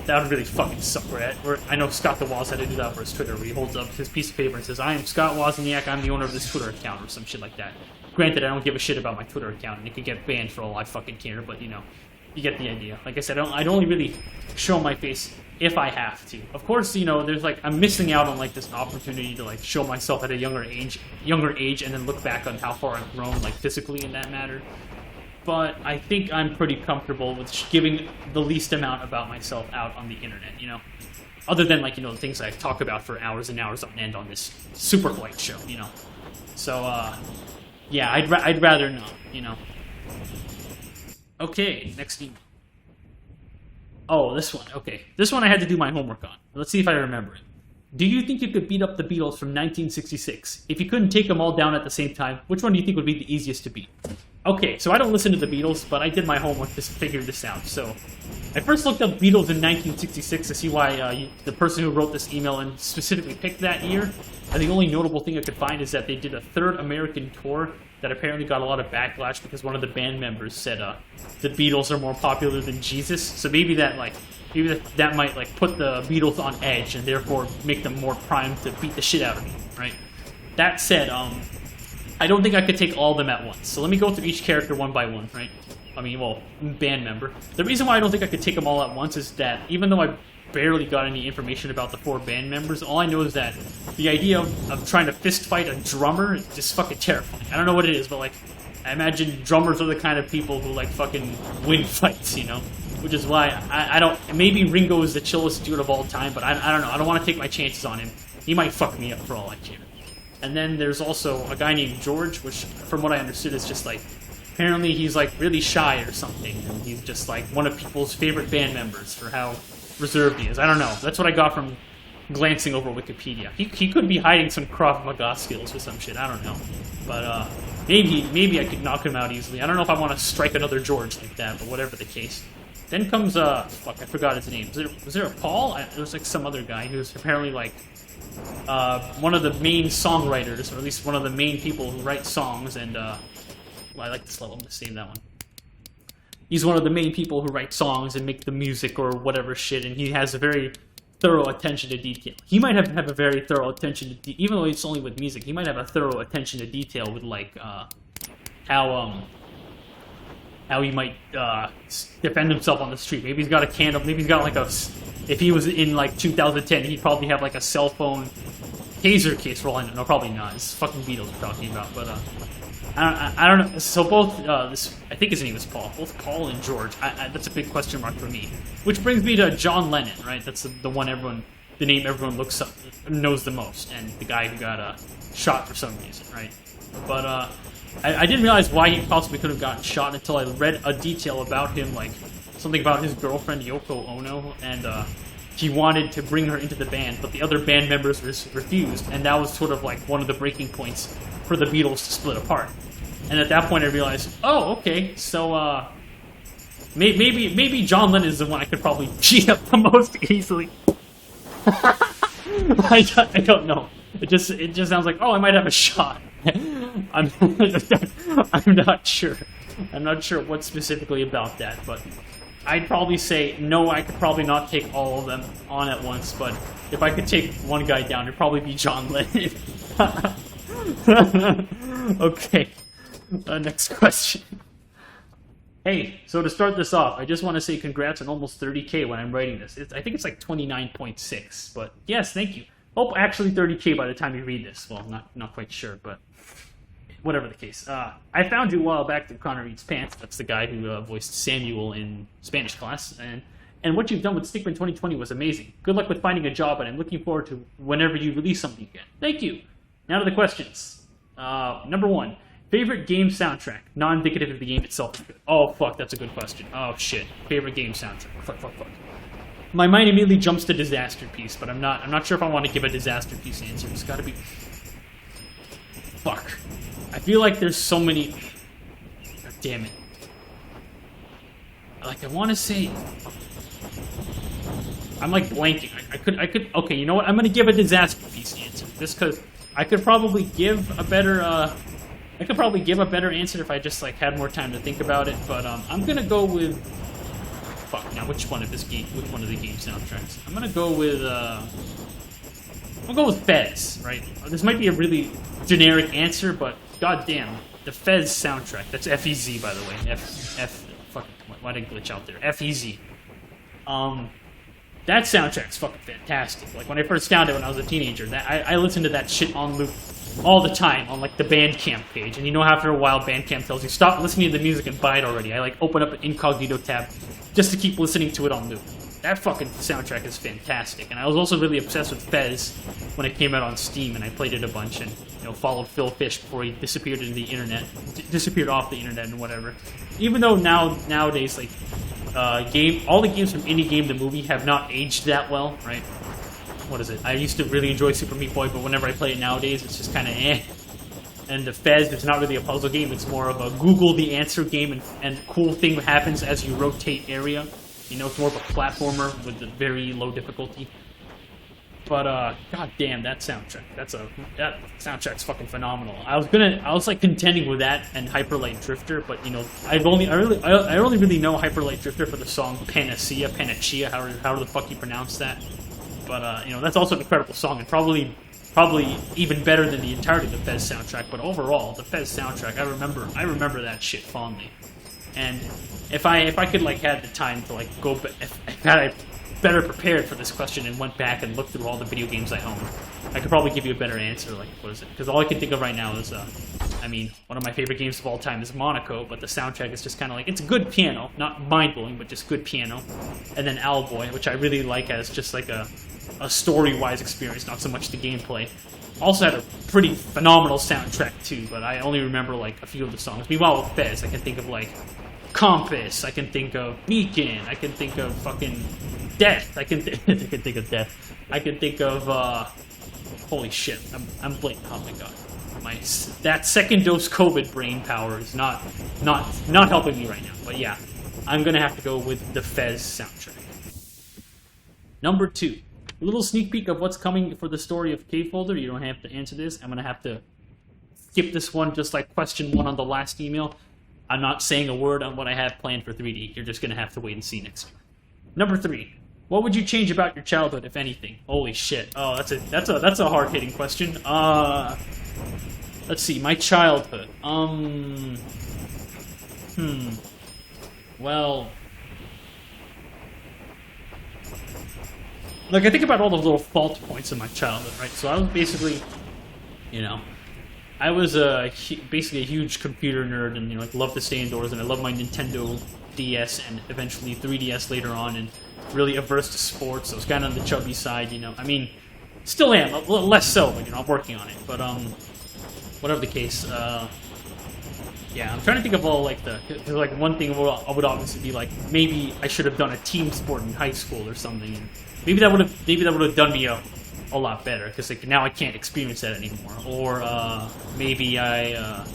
that would really fucking suck, right? Or I know Scott the Woz had to do that for his Twitter, where he holds up his piece of paper and says, I am Scott Wozniak, I'm the owner of this Twitter account, or some shit like that. Granted, I don't give a shit about my Twitter account, and it could get banned for all I fucking care, but, you know, you get the idea. Like I said, I'd only really show my face if I have to. Of course, you know, there's, like, I'm missing out on, like, this opportunity to, like, show myself at a younger age, and then look back on how far I've grown, like, physically in that matter. But I think I'm pretty comfortable with giving the least amount about myself out on the internet, you know? Other than, like, you know, the things I talk about for hours and hours on end on this Superflight show, you know? So, yeah, I'd rather not, you know? Okay, next email. Oh, this one. Okay. This one I had to do my homework on. Let's see if I remember it. Do you think you could beat up the Beatles from 1966? If you couldn't take them all down at the same time, which one do you think would be the easiest to beat? Okay, so I don't listen to the Beatles, but I did my homework to figure this out. So, I first looked up Beatles in 1966 to see why the person who wrote this email and specifically picked that year. And the only notable thing I could find is that they did a third American tour that apparently got a lot of backlash because one of the band members said the Beatles are more popular than Jesus. So maybe that might, like, put the Beatles on edge and therefore make them more primed to beat the shit out of me, right? That said, I don't think I could take all of them at once. So let me go through each character one by one, right? I mean, well, band member. The reason why I don't think I could take them all at once is that even though I barely got any information about the 4 band members, all I know is that the idea of trying to fist fight a drummer is just fucking terrifying. I don't know what it is, but, like, I imagine drummers are the kind of people who, like, fucking win fights, you know? Which is why I don't... Maybe Ringo is the chillest dude of all time, but I don't know. I don't want to take my chances on him. He might fuck me up for all I care. And then there's also a guy named George, which, from what I understood, is just, like... Apparently he's, like, really shy or something, and he's just, like, one of people's favorite band members for how reserved he is. I don't know. That's what I got from glancing over Wikipedia. He could be hiding some Krav Maga skills or some shit. I don't know. But, maybe I could knock him out easily. I don't know if I want to strike another George like that, but whatever the case. Then comes, fuck, I forgot his name. Was there a Paul? There was, like, some other guy who's apparently, like, one of the main songwriters, or at least one of the main people who write songs, and, well, I like this level. I'm gonna save that one. He's one of the main people who write songs and make the music or whatever shit, and he has a very thorough attention to detail. He might have a very thorough attention to even though it's only with music, he might have a thorough attention to detail with, like, how he might defend himself on the street. Maybe he's got a candle. Maybe he's got, like, a... If he was in, like, 2010, he'd probably have, like, a cell phone taser case for all I know. No, probably not. It's fucking Beatles we're talking about. But, I don't know. So both, I think his name is Paul. Both Paul and George. That's a big question mark for me. Which brings me to John Lennon, right? That's the one the name everyone looks up, knows the most, and the guy who got shot for some reason, right? But, I didn't realize why he possibly could have gotten shot until I read a detail about him, like, something about his girlfriend, Yoko Ono, and, he wanted to bring her into the band, but the other band members refused, and that was sort of, like, one of the breaking points for the Beatles to split apart. And at that point I realized, oh, okay, so, maybe John Lennon is the one I could probably beat up the most easily. I don't know. It just sounds like, oh, I might have a shot. I'm not sure. I'm not sure what specifically about that, but I'd probably say no, I could probably not take all of them on at once, but if I could take one guy down, it'd probably be John Lennon. Okay, next question. Hey, so to start this off, I just want to say congrats on almost 30K when I'm writing this. I think it's like 29.6, but yes, thank you. Oh, actually 30K by the time you read this. Well, not quite sure, but whatever the case. I found you a while back through Connor Eats Pants. That's the guy who voiced Samuel in Spanish class. And what you've done with Stickmen 2020 was amazing. Good luck with finding a job, and I'm looking forward to whenever you release something again. Thank you. Now to the questions. Number 1. Favorite game soundtrack, non-indicative of the game itself. Oh, fuck, that's a good question. Oh, shit. Favorite game soundtrack. Fuck. My mind immediately jumps to Disaster Piece, but I'm not sure if I want to give a Disaster Piece answer. It's gotta be... Fuck. I feel like there's so many... God damn it. Like, I want to say... I'm, like, blanking. I could... Okay, you know what? I'm gonna give a Disaster Piece answer. Just because I could probably give a better, I could probably give a better answer if I just, like, had more time to think about it, but, I'm gonna go with... Fuck, now which one of the game soundtracks? I'm gonna go with, I'll go with Fez, right? This might be a really generic answer, but goddamn, the Fez soundtrack. That's F-E-Z, by the way. Fuck, why did I glitch out there? F-E-Z. That soundtrack's fucking fantastic. Like, when I first found it when I was a teenager, I listened to that shit on loop all the time on, like, the Bandcamp page. And you know, after a while, Bandcamp tells you, stop listening to the music and buy it already. I, like, open up an incognito tab just to keep listening to it on loop. That fucking soundtrack is fantastic. And I was also really obsessed with Fez when it came out on Steam, and I played it a bunch and, you know, followed Phil Fish before he disappeared into the internet, disappeared off the internet and whatever. Even though nowadays, like, all the games from Indie Game the Movie have not aged that well, right? What is it? I used to really enjoy Super Meat Boy, but whenever I play it nowadays, it's just kind of eh. And the Fez, it's not really a puzzle game, it's more of a Google the answer game, and cool thing happens as you rotate area. You know, it's more of a platformer with a very low difficulty. But, god damn, that soundtrack. That soundtrack's fucking phenomenal. I was like contending with that and Hyper Light Drifter, but, you know, I only really know Hyper Light Drifter for the song Panacea, however the fuck you pronounce that. But, you know, that's also an incredible song, and probably even better than the entirety of the Fez soundtrack. But overall, the Fez soundtrack, I remember that shit fondly. And if I could, like, had the time to, like, go, if I better prepared for this question and went back and looked through all the video games I own, I could probably give you a better answer. Like, what is it? Because all I can think of right now is, I mean, one of my favorite games of all time is Monaco, but the soundtrack is just kind of like, it's good piano, not mind-blowing, but just good piano. And then Owlboy, which I really like as just like a story-wise experience, not so much the gameplay. Also had a pretty phenomenal soundtrack too, but I only remember like a few of the songs. Meanwhile, with Fez, I can think of like Compass, I can think of Beacon, I can think of fucking Death, I can think of Death. I can think of holy shit, I'm blanking. Oh my god, that second dose COVID brain power is not helping me right now. But yeah, I'm gonna have to go with the Fez soundtrack. Number 2. A little sneak peek of what's coming for the story of Cave Folder. You don't have to answer this. I'm going to have to skip this one, just like question 1 on the last email. I'm not saying a word on what I have planned for 3D. You're just going to have to wait and see next time. Number 3. What would you change about your childhood, if anything? Holy shit. Oh, that's a hard-hitting question. Let's see. My childhood. Well... Like, I think about all the little fault points in my childhood, right? So I was basically, you know, I was basically a huge computer nerd and, you know, like, loved to stay indoors, and I loved my Nintendo DS and eventually 3DS later on, and really averse to sports. So I was kind of on the chubby side, you know. I mean, still am, a little less so, but, you know, I'm working on it. But, whatever the case, yeah, I'm trying to think of all, like, cause, like, one thing I would obviously be like, maybe I should have done a team sport in high school or something, and maybe that would have done me a lot better, because, like, now I can't experience that anymore. Or maybe I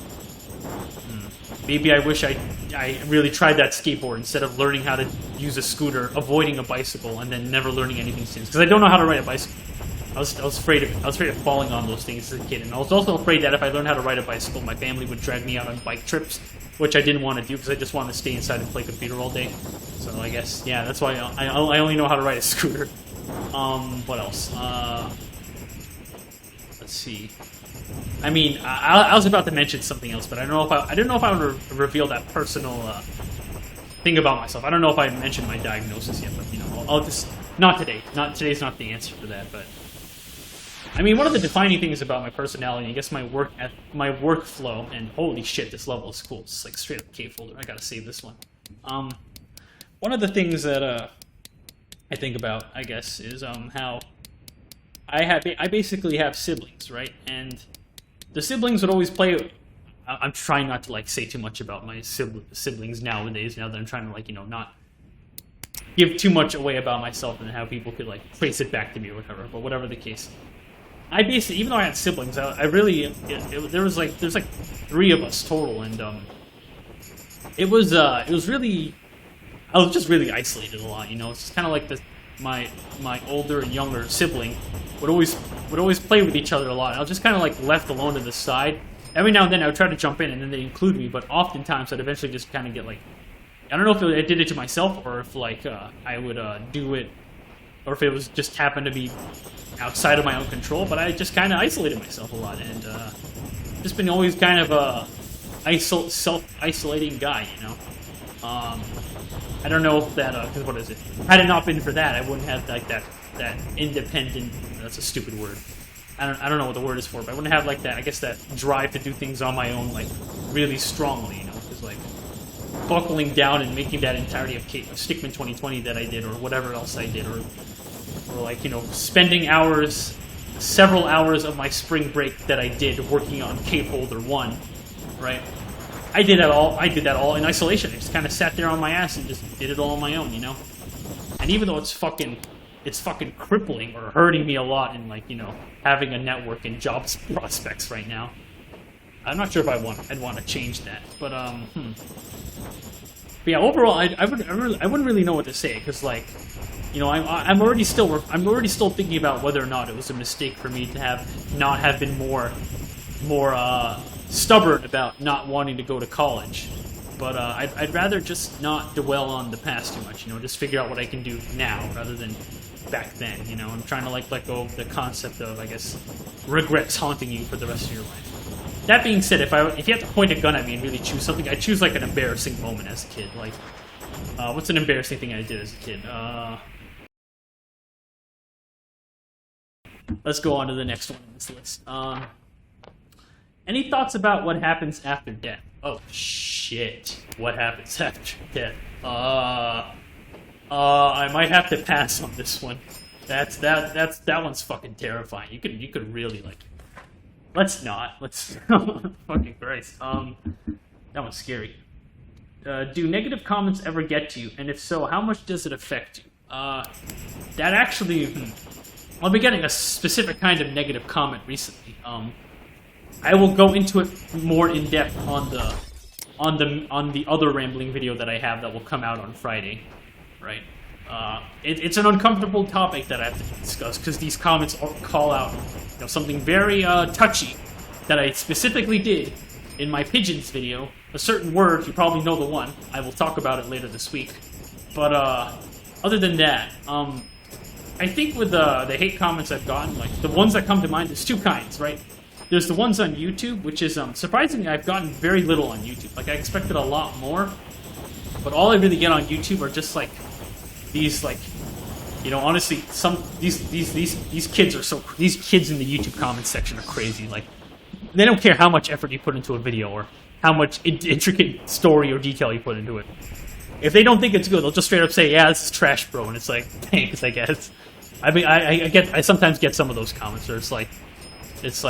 wish I really tried that skateboard instead of learning how to use a scooter, avoiding a bicycle, and then never learning anything since. Because I don't know how to ride a bicycle. I was afraid of falling on those things as a kid, and I was also afraid that if I learned how to ride a bicycle, my family would drag me out on bike trips, which I didn't want to do because I just wanted to stay inside and play computer all day. So I guess, yeah, that's why I only know how to ride a scooter. What else? Let's see. I mean, I was about to mention something else, but I don't know if I would reveal that personal thing about myself. I don't know if I mentioned my diagnosis yet, but you know, I'll just not today. Today's not the answer for that, but I mean, one of the defining things about my personality, I guess my workflow, and holy shit, this level is cool. It's like straight up K folder. I gotta save this one. One of the things that I think about, I guess, is how I basically have siblings, right? And the siblings would always play. I'm trying not to like say too much about my siblings nowadays. Now that I'm trying to like, you know, not give too much away about myself and how people could like trace it back to me or whatever. But whatever the case, I basically, even though I had siblings, there's like 3 of us total, and it was really, I was just really isolated a lot. You know, it's just kind of like my older and younger sibling would always play with each other a lot. I was just kind of like left alone to the side. Every now and then I would try to jump in and then they'd include me, but oftentimes I'd eventually just kind of get like, I don't know if I did it to myself or if like I would do it, or if it was just happened to be outside of my own control, but I just kind of isolated myself a lot, and just been always kind of a self-isolating guy, you know. I don't know if that, cause what is it? Had it not been for that, I wouldn't have like that independent. That's a stupid word. I don't know what the word is for, but I wouldn't have like that. I guess that drive to do things on my own, like really strongly, you know, because like buckling down and making that entirety of Stickmen 2020 that I did, or whatever else I did, or like, you know, spending several hours of my spring break that I did working on Cape Holder 1, right? I did that all in isolation. I just kind of sat there on my ass and just did it all on my own, you know? And even though it's fucking crippling or hurting me a lot in, like, you know, having a network and job prospects right now, I'm not sure if I'd want to change that. But But yeah, overall, I wouldn't really know what to say, because like, you know, I'm already still thinking about whether or not it was a mistake for me to not have been more stubborn about not wanting to go to college. But I'd rather just not dwell on the past too much, you know, just figure out what I can do now rather than back then, you know. I'm trying to like let go of the concept of, I guess, regrets haunting you for the rest of your life. That being said, if you have to point a gun at me and really choose something, I'd choose like an embarrassing moment as a kid. Like, what's an embarrassing thing I did as a kid? Let's go on to the next one on this list. Any thoughts about what happens after death? Oh shit! What happens after death? I might have to pass on this one. That one's fucking terrifying. You could really like. Let's not. Let's. Fucking Christ. That one's scary. Do negative comments ever get to you? And if so, how much does it affect you? That actually. I've been getting a specific kind of negative comment recently. I will go into it more in depth on the other rambling video that I have that will come out on Friday, right? It's an uncomfortable topic that I have to discuss because these comments call out, you know, something very touchy that I specifically did in my pigeons video. A certain word, you probably know the one. I will talk about it later this week. But other than that, I think with the hate comments I've gotten, like the ones that come to mind, there's two kinds, right? There's the ones on YouTube, which is surprisingly I've gotten very little on YouTube. Like I expected a lot more, but all I really get on YouTube are just like these, like, you know, honestly, these kids in the YouTube comments section are crazy. Like they don't care how much effort you put into a video or how much intricate story or detail you put into it. If they don't think it's good, they'll just straight up say, "Yeah, this is trash, bro," and it's like, thanks, I guess. I mean, I sometimes get some of those comments where it's like, this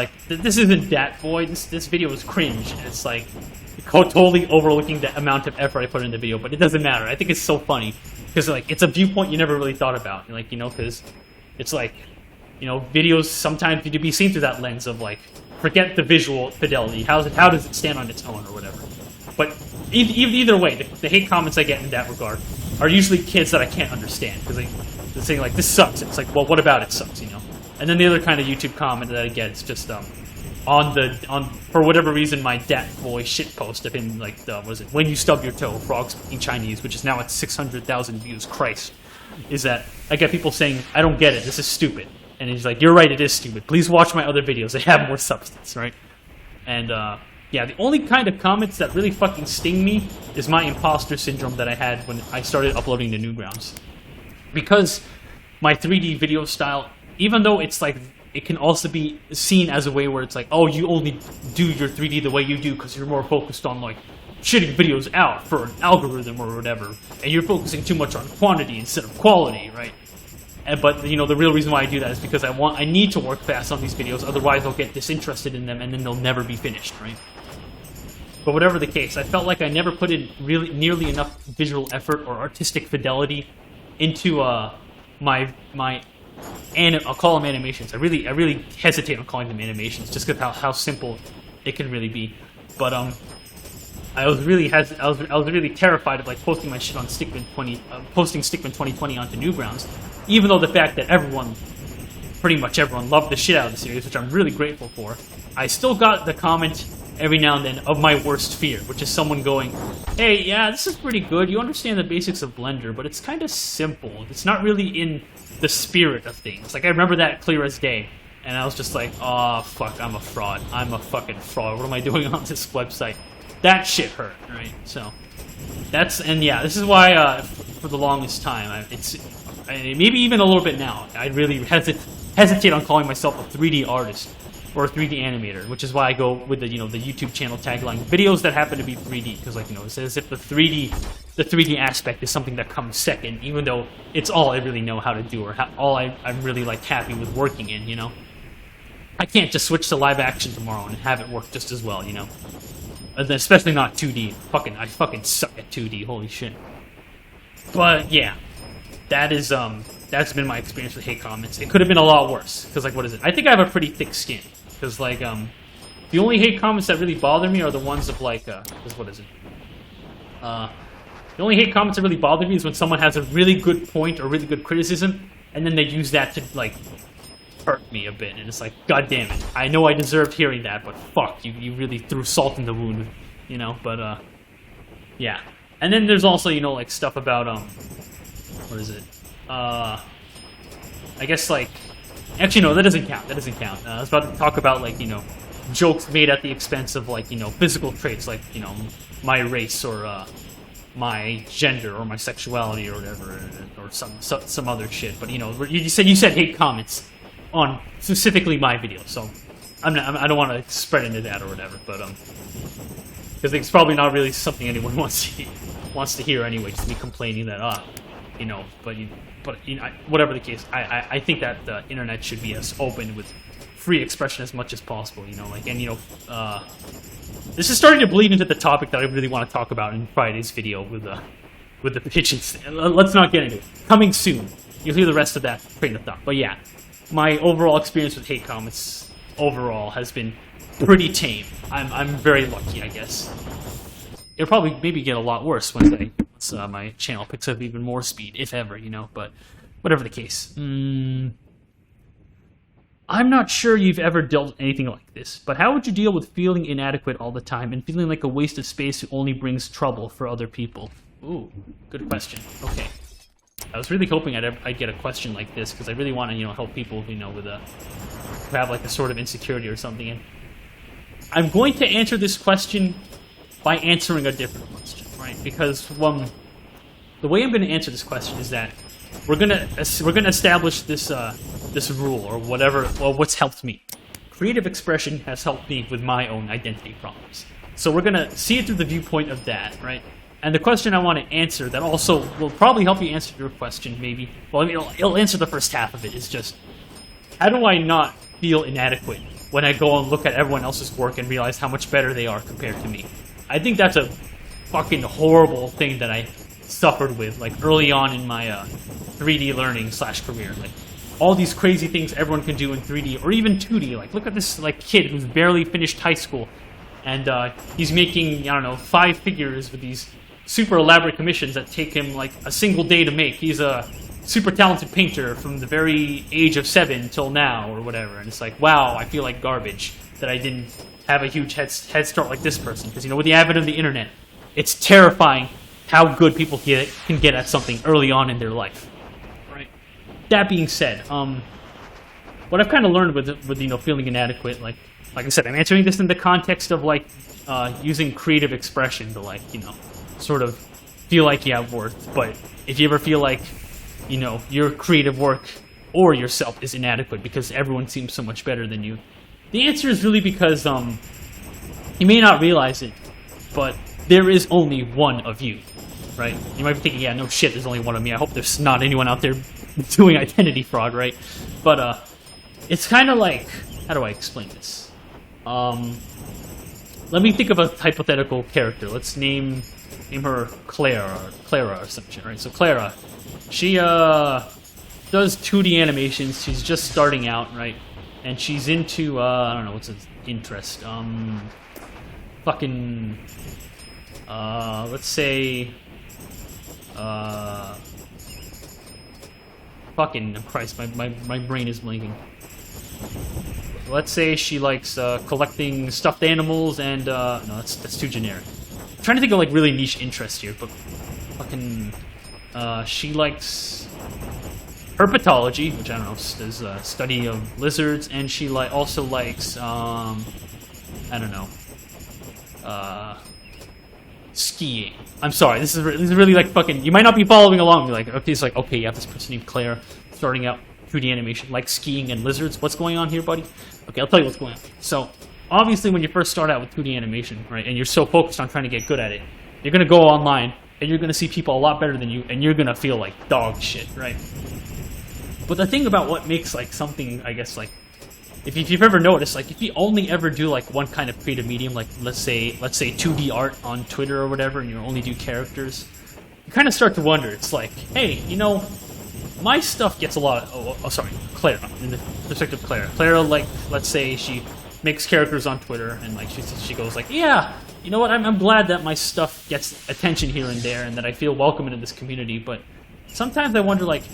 isn't that, boy. This video is cringe. And it's like totally overlooking the amount of effort I put in the video, but it doesn't matter. I think it's so funny because like it's a viewpoint you never really thought about, like, you know, because it's like, you know, videos sometimes need to be seen through that lens of like, forget the visual fidelity. How does it stand on its own or whatever. But either way, the hate comments I get in that regard are usually kids that I can't understand because they're saying like, this sucks. And it's like, well, what about it sucks, you know? And then the other kind of YouTube comment that I get is just for whatever reason, my Dat Boy shitpost of him, like, was it When You Stub Your Toe, Frog Speaking Chinese, which is now at 600,000 views, Christ, is that I get people saying, I don't get it, this is stupid. And he's like, you're right, it is stupid. Please watch my other videos, they have more substance, right? And, yeah, the only kind of comments that really fucking sting me is my imposter syndrome that I had when I started uploading to Newgrounds. Because my 3D video style, even though it's like, it can also be seen as a way where it's like, oh, you only do your 3D the way you do because you're more focused on, like, shitting videos out for an algorithm or whatever, and you're focusing too much on quantity instead of quality, right? But, you know, the real reason why I do that is because I need to work fast on these videos, otherwise I'll get disinterested in them and then they'll never be finished, right? But whatever the case, I felt like I never put in nearly enough visual effort or artistic fidelity into I'll call them animations. I really hesitate on calling them animations just because how simple it can really be. But I was really terrified of like posting my shit on posting Stickmen 2020 onto Newgrounds, even though the fact that pretty much everyone loved the shit out of the series, which I'm really grateful for. I still got the comment every now and then of my worst fear, which is someone going, hey, yeah, this is pretty good, you understand the basics of Blender, but it's kind of simple. It's not really in the spirit of things. Like, I remember that clear as day, and I was just like, oh, fuck, I'm a fraud. I'm a fucking fraud. What am I doing on this website? That shit hurt, right? So, and yeah, this is why, for the longest time, maybe even a little bit now, I really hesitate on calling myself a 3D artist or a 3D animator, which is why I go with the the YouTube channel tagline, videos that happen to be 3D, because like it's as if the 3D aspect is something that comes second, even though it's all I really know how to do, or all I'm really like happy with working in, you know. I can't just switch to live action tomorrow and have it work just as well, you know. Especially not 2D. I fucking suck at 2D. Holy shit. But yeah, that's been my experience with hate comments. It could have been a lot worse, because like, what is it? I think I have a pretty thick skin. Because, like, the only hate comments that really bother me are the ones of, like, what is it? The only hate comments that really bother me is when someone has a really good point or really good criticism, and then they use that to, like, hurt me a bit. And it's like, god damn it. I know I deserved hearing that, but fuck, you really threw salt in the wound, you know? But, yeah. And then there's also, you know, like, stuff about, what is it? I guess, like, actually, no, that doesn't count. That doesn't count. I was about to talk about, like, you know, jokes made at the expense of, like, you know, physical traits, like, you know, my race or my gender or my sexuality or whatever, or some other shit. But you know, you said hate comments on specifically my video, so I don't want to spread into that or whatever. But because it's probably not really something anyone wants to hear anyway. Just me complaining that you know, but you know, whatever the case, I think that the internet should be as open with free expression as much as possible, you know, like, and you know, this is starting to bleed into the topic that I really want to talk about in Friday's video with the pigeons. Let's not get into it. Coming soon. You'll hear the rest of that train of thought. But yeah, my overall experience with hate comments overall has been pretty tame. I'm very lucky, I guess. It'll probably maybe get a lot worse once my channel picks up even more speed, if ever, you know, but whatever the case. I'm not sure you've ever dealt with anything like this, but how would you deal with feeling inadequate all the time and feeling like a waste of space who only brings trouble for other people? Ooh, good question. Okay. I was really hoping I'd get a question like this, because I really want to, you know, help people, you know, who have like a sort of insecurity or something. And I'm going to answer this question by answering a different question, right? Because the way I'm going to answer this question is that we're gonna establish this this rule or whatever, or what's helped me. Creative expression has helped me with my own identity problems. So we're gonna see it through the viewpoint of that, right? And the question I want to answer that also will probably help you answer your question, maybe. Well, I mean, it'll answer the first half of it. Is just, how do I not feel inadequate when I go and look at everyone else's work and realize how much better they are compared to me? I think that's a fucking horrible thing that I suffered with, like, early on in my 3D learning / career. Like, all these crazy things everyone can do in 3D or even 2D. Like, look at this, like, kid who's barely finished high school, and he's making, I don't know, 5 figures with these super elaborate commissions that take him like a single day to make. He's a super talented painter from the very age of 7 till now or whatever, and it's like, wow, I feel like garbage. that I didn't have a huge head start like this person. Because, you know, with the advent of the internet, it's terrifying how good people can get at something early on in their life. Right. That being said, what I've kind of learned with you know, feeling inadequate, like I said, I'm answering this in the context of like using creative expression to, like, you know, sort of feel like you have worth. But if you ever feel like, you know, your creative work or yourself is inadequate because everyone seems so much better than you, the answer is really because you may not realize it, but there is only one of you, right? You might be thinking, yeah, no shit, there's only one of me. I hope there's not anyone out there doing identity fraud, right? But it's kind of like, how do I explain this? Let me think of a hypothetical character. Let's name her Clara or some shit, right? So Clara, she does 2D animations. She's just starting out, right? And she's into I don't know what's his interest. Fucking let's say fucking Christ, my brain is blinking. Let's say she likes collecting stuffed animals and no, that's too generic. I'm trying to think of like really niche interest here, but fucking she likes herpetology, which I don't know is a study of lizards, and she also likes I don't know skiing. I'm sorry, this is really like fucking. You might not be following along. You're like, okay, it's like, okay, you have this person named Claire starting out 2D animation, like skiing and lizards. What's going on here, buddy? Okay, I'll tell you what's going on. So, obviously, when you first start out with 2D animation, right, and you're so focused on trying to get good at it, you're gonna go online and you're gonna see people a lot better than you, and you're gonna feel like dog shit, right? But the thing about what makes like something, I guess, like if you've ever noticed, like if you only ever do like one kind of creative medium, like let's say 2D art on Twitter or whatever, and you only do characters, you kind of start to wonder. It's like, hey, you know, my stuff gets a lot of... Oh, sorry, Clara, in the perspective of Clara. Clara, like, let's say she makes characters on Twitter, and like she goes like, yeah, you know what, I'm glad that my stuff gets attention here and there, and that I feel welcome in this community, but sometimes I wonder, like,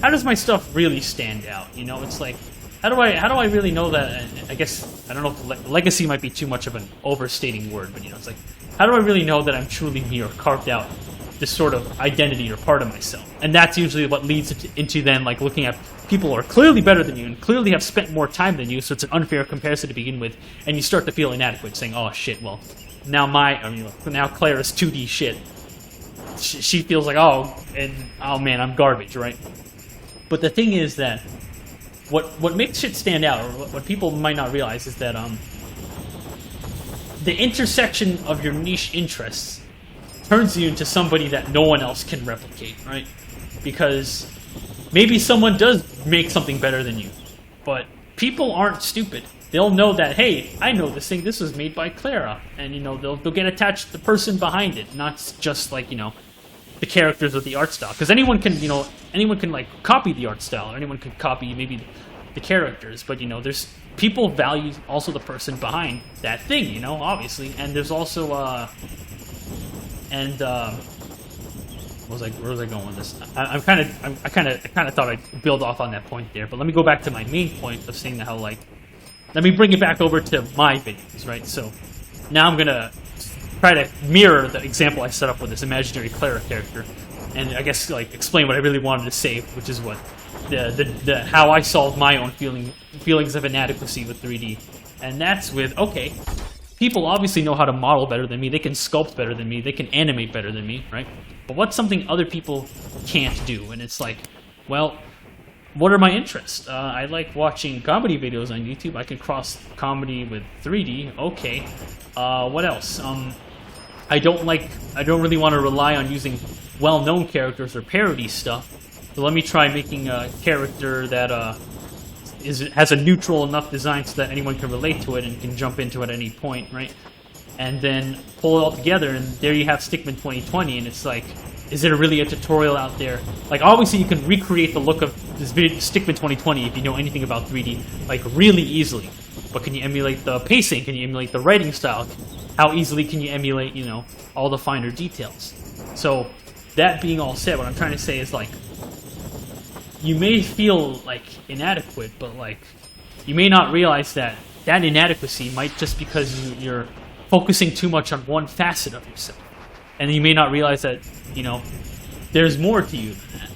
how does my stuff really stand out? You know, it's like, how do I really know that? I guess, I don't know if legacy might be too much of an overstating word, but you know, it's like, how do I really know that I'm truly me or carved out this sort of identity or part of myself? And that's usually what leads into then like looking at people who are clearly better than you and clearly have spent more time than you, so it's an unfair comparison to begin with, and you start to feel inadequate, saying, oh shit, well, now now Clara's 2D shit. She feels like, oh man, I'm garbage, right? But the thing is that what makes shit stand out, or what people might not realize, is that the intersection of your niche interests turns you into somebody that no one else can replicate, right? Because maybe someone does make something better than you, but people aren't stupid. They'll know that, hey, I know this thing, this was made by Clara, and you know, they'll get attached to the person behind it, not just like, you know, the characters or the art style. Because anyone can like copy the art style, or anyone can copy maybe the characters, but you know, there's people value also the person behind that thing, you know, obviously. And there's also where was I going with this? I kind of thought I'd build off on that point there, but let me go back to my main point of saying how, like, let me bring it back over to my videos, right? So now I'm gonna try to mirror the example I set up with this imaginary Clara character, and I guess like explain what I really wanted to say, which is what the how I solved my own feelings of inadequacy with 3D, and that's with, okay, people obviously know how to model better than me, they can sculpt better than me, they can animate better than me, right? But what's something other people can't do? And it's like, well, what are my interests? I like watching comedy videos on YouTube. I can cross comedy with 3D. Okay. What else? I don't really want to rely on using well-known characters or parody stuff. So let me try making a character that has a neutral enough design so that anyone can relate to it and can jump into it at any point, right? And then pull it all together, and there you have Stickmen 2020, and it's like, is there really a tutorial out there? Like, obviously you can recreate the look of this video, Stickmen 2020, if you know anything about 3D, like, really easily. But can you emulate the pacing? Can you emulate the writing style? How easily can you emulate, you know, all the finer details? So, that being all said, what I'm trying to say is, like, you may feel, like, inadequate, but, like, you may not realize that that inadequacy might just because you're focusing too much on one facet of yourself. And you may not realize that, you know, there's more to you than that.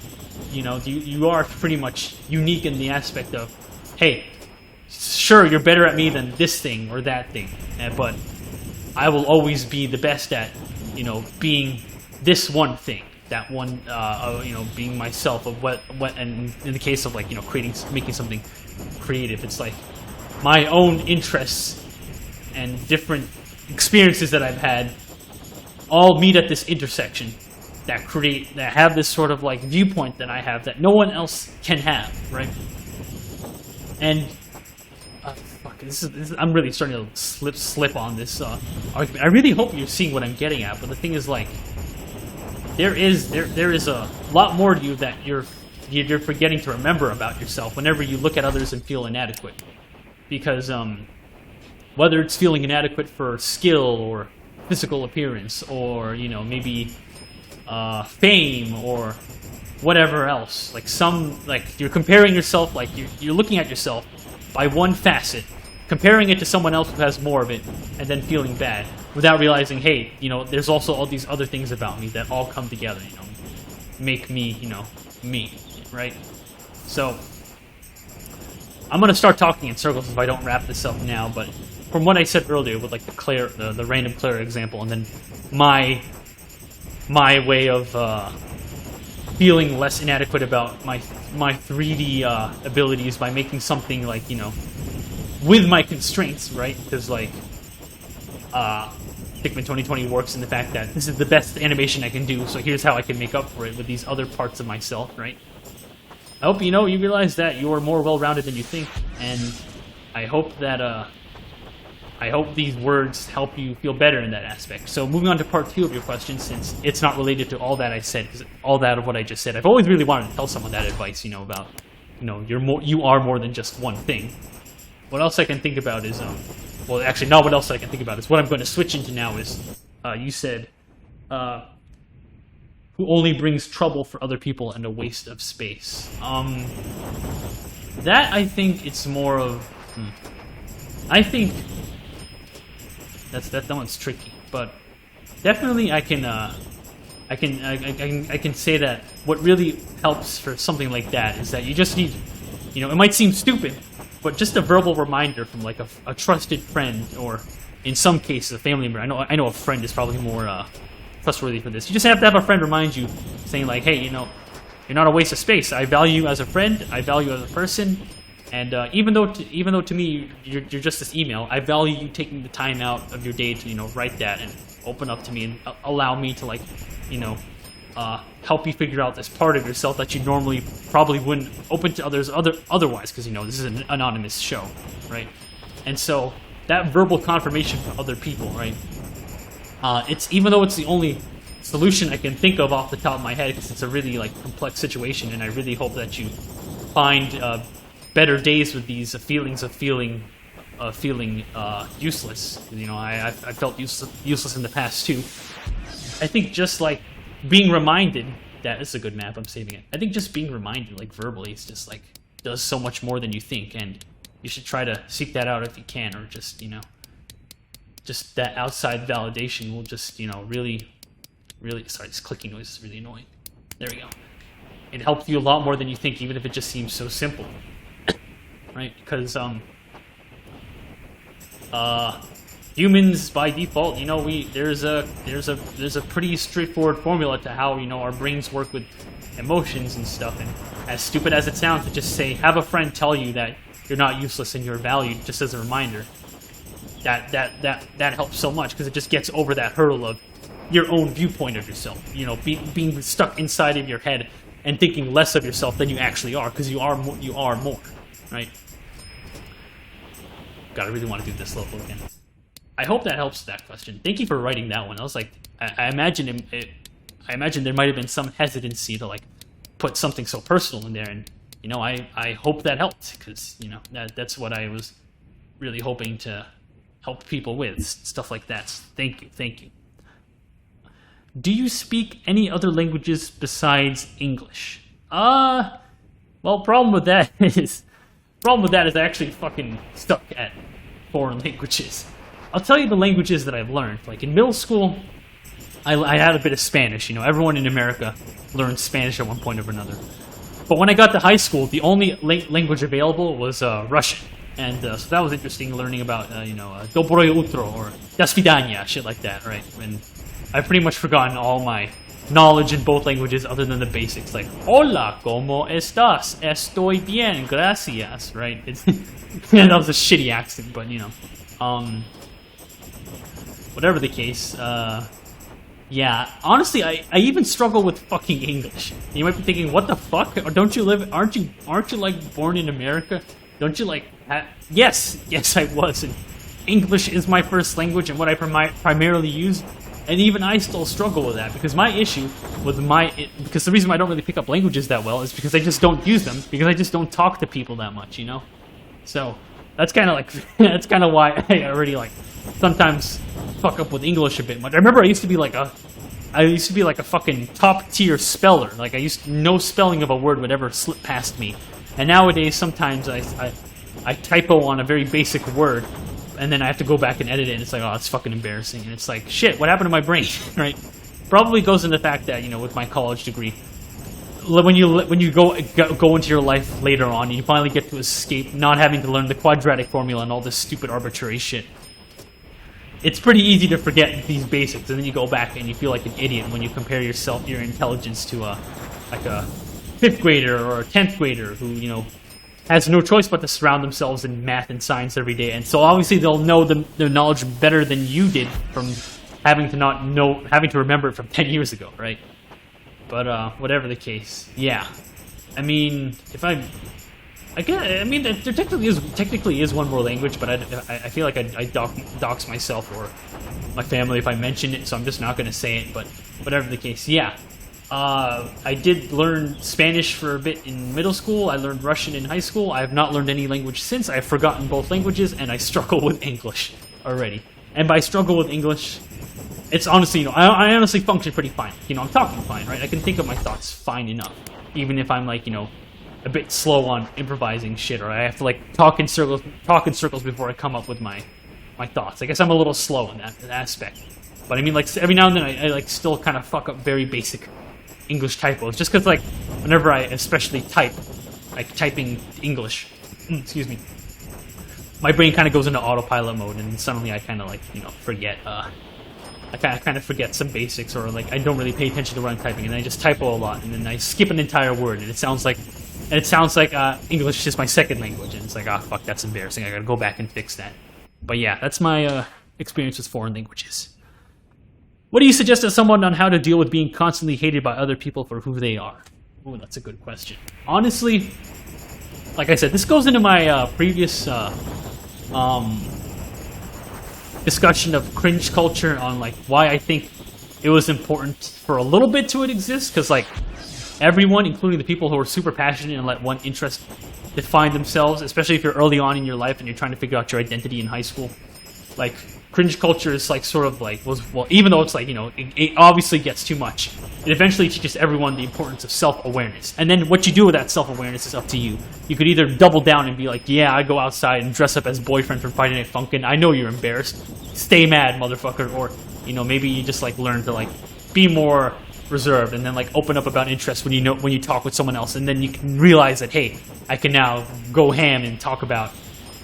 You know, you are pretty much unique in the aspect of, hey, sure, you're better at me than this thing or that thing, but I will always be the best at, you know, being this one thing, that one, you know, being myself of what, and in the case of, like, you know, making something creative, it's like my own interests and different experiences that I've had all meet at this intersection that have this sort of, like, viewpoint that I have that no one else can have, right? And fuck, I'm really starting to slip on this argument. I really hope you're seeing what I'm getting at, but the thing is, like, there is a lot more to you that you're forgetting to remember about yourself whenever you look at others and feel inadequate. Because whether it's feeling inadequate for skill or physical appearance, or, you know, maybe fame or whatever else, like you're comparing yourself, like you're looking at yourself by one facet, comparing it to someone else who has more of it, and then feeling bad without realizing, hey, you know, there's also all these other things about me that all come together, you know, make me, you know, me, right? So I'm gonna start talking in circles if I don't wrap this up now, but from what I said earlier with, like, the random Claire example, and then my way of feeling less inadequate about my 3D abilities by making something, like, you know, with my constraints, right? Because, like, Stickmen 2020 works in the fact that this is the best animation I can do, so here's how I can make up for it with these other parts of myself, right? I hope, you know, you realize that you are more well-rounded than you think, and I hope that, I hope these words help you feel better in that aspect. So moving on to part 2 of your question, since it's not related to all that I said, because all that of what I just said, I've always really wanted to tell someone that advice, you know, about, you know, you are more than just one thing. What else I can think about is, well, actually, not what else I can think about is what I'm going to switch into now is, you said, who only brings trouble for other people and a waste of space. That, I think it's more of, I think that one's tricky, but definitely I can say that what really helps for something like that is that you just need, you know, it might seem stupid, but just a verbal reminder from, like, a trusted friend, or in some cases a family member. I know a friend is probably more trustworthy for this. You just have to have a friend remind you, saying, like, hey, you know, you're not a waste of space. I value you as a friend. I value you as a person. And even though to me you're just this email, I value you taking the time out of your day to, you know, write that and open up to me and allow me to, like, you know, help you figure out this part of yourself that you normally probably wouldn't open to others otherwise, because, you know, this is an anonymous show, right? And so that verbal confirmation for other people, right? It's, even though it's the only solution I can think of off the top of my head, because it's a really, like, complex situation, and I really hope that you find better days with these feelings of feeling useless. You know, I felt useless in the past too. I think just, like, being reminded that, this is a good map, I'm saving it. I think just being reminded, like, verbally, it's just, like, does so much more than you think, and you should try to seek that out if you can, or just, you know, just that outside validation will just, you know, really, sorry, this clicking noise is really annoying. There we go. It helps you a lot more than you think, even if it just seems so simple. Right? Because humans by default, you know, there's a pretty straightforward formula to how, you know, our brains work with emotions and stuff. And as stupid as it sounds, to just say, have a friend tell you that you're not useless and you're valued, just as a reminder, that helps so much, because it just gets over that hurdle of your own viewpoint of yourself. You know, being stuck inside of your head and thinking less of yourself than you actually are, because you are more. Right? God, I really want to do this level again. I hope that helps that question. Thank you for writing that one. I was like, I imagine there might have been some hesitancy to, like, put something so personal in there, and, you know, I hope that helped, because, you know, that's what I was really hoping to help people with, stuff like that. Thank you. Do you speak any other languages besides English? Well, problem with that is I actually fucking stuck at foreign languages. I'll tell you the languages that I've learned. Like in middle school, I had a bit of Spanish. You know, everyone in America learned Spanish at one point or another. But when I got to high school, the only language available was Russian. And so that was interesting, learning about, Dobroye Utro or Do Svidaniya, shit like that, right? And I've pretty much forgotten all my knowledge in both languages other than the basics, like Hola, ¿cómo estás? Estoy bien, gracias, right? It's yeah, that was a shitty accent, but, whatever the case, yeah, honestly, I even struggle with fucking English. You might be thinking, what the fuck? Or aren't you like born in America? Don't you like yes, I was. And English is my first language and what I primarily use. And even I still struggle with that, because my issue with because the reason why I don't really pick up languages that well is because I just don't use them, because I just don't talk to people that much, you know? So, that's kind of like, that's kind of why I already like, sometimes fuck up with English a bit much. I remember I used to be like a fucking top tier speller. Like no spelling of a word would ever slip past me. And nowadays, sometimes I typo on a very basic word, and then I have to go back and edit it, and it's like, oh, it's fucking embarrassing. And it's like, shit, what happened to my brain, right? Probably goes into the fact that, with my college degree, when you go into your life later on, and you finally get to escape not having to learn the quadratic formula and all this stupid arbitrary shit, it's pretty easy to forget these basics, and then you go back and you feel like an idiot when you compare your intelligence to a 5th grader or a 10th grader who, has no choice but to surround themselves in math and science every day. And so obviously they'll know their knowledge better than you did from having to remember it from 10 years ago, right? But whatever the case, yeah. I mean, there technically is one more language, but I feel like I dox myself or my family if I mention it, so I'm just not going to say it. But whatever the case, yeah. I did learn Spanish for a bit in middle school. I learned Russian in high school. I have not learned any language since. I've forgotten both languages, and I struggle with English already. And by struggle with English, it's honestly, I honestly function pretty fine. I'm talking fine, right? I can think of my thoughts fine enough, even if I'm like, a bit slow on improvising shit, or I have to like talk in circles before I come up with my thoughts. I guess I'm a little slow in that aspect. But I mean, like every now and then, I like still kind of fuck up very basic English typos, just because like whenever I especially typing English, excuse me, my brain kind of goes into autopilot mode, and suddenly I kind of like forget. I kind of forget some basics, or like I don't really pay attention to what I'm typing, and I just typo a lot, and then I skip an entire word, and it sounds like English is my second language, and it's like, fuck, that's embarrassing. I gotta go back and fix that. But yeah, that's my experience with foreign languages. What do you suggest to someone on how to deal with being constantly hated by other people for who they are? Ooh, that's a good question. Honestly, like I said, this goes into my previous discussion of cringe culture on like why I think it was important for a little bit to exist, because like everyone, including the people who are super passionate and let one interest define themselves, especially if you're early on in your life and you're trying to figure out your identity in high school, like cringe culture is like sort of like even though it's like it obviously gets too much, it eventually teaches everyone the importance of self-awareness, and then what you do with that self-awareness is up to you. You could either double down and be like, yeah, I go outside and dress up as boyfriend for Friday Night Funkin', I know you're embarrassed, stay mad, motherfucker, or maybe you just like learn to like be more reserved and then like open up about interests when you talk with someone else, and then you can realize that, hey, I can now go ham and talk about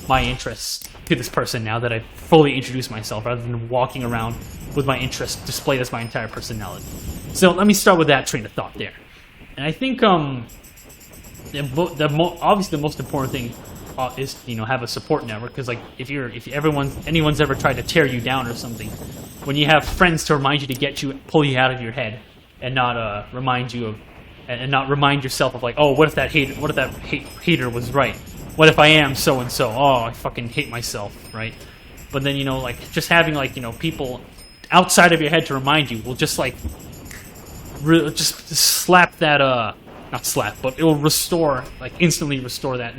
my interests to this person now that I've fully introduced myself, rather than walking around with my interests displayed as my entire personality. So let me start with that train of thought there. And I think obviously the most important thing is have a support network, because like if anyone's ever tried to tear you down or something, when you have friends to remind you pull you out of your head, and not remind yourself of like, oh, what if that hater was right? What if I am so and so? Oh, I fucking hate myself, right? But then like just having like people outside of your head to remind you will just like just slap that not slap, but it will instantly restore that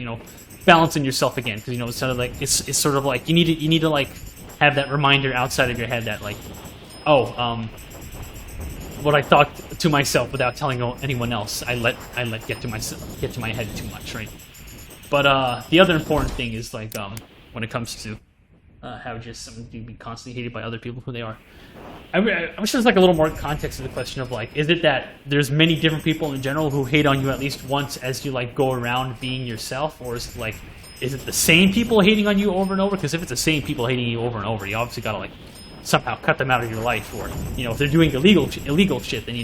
balance in yourself again, because it's sort of like it's sort of like you need to like have that reminder outside of your head that like, oh, what I thought to myself without telling anyone else, I let get to my head too much, right? But the other important thing is like when it comes to how just someone can be constantly hated by other people who they are. I wish there was like a little more context to the question of like, is it that there's many different people in general who hate on you at least once as you like go around being yourself, or is it like, is it the same people hating on you over and over? Because if it's the same people hating you over and over, you obviously gotta like somehow cut them out of your life, or if they're doing illegal shit, then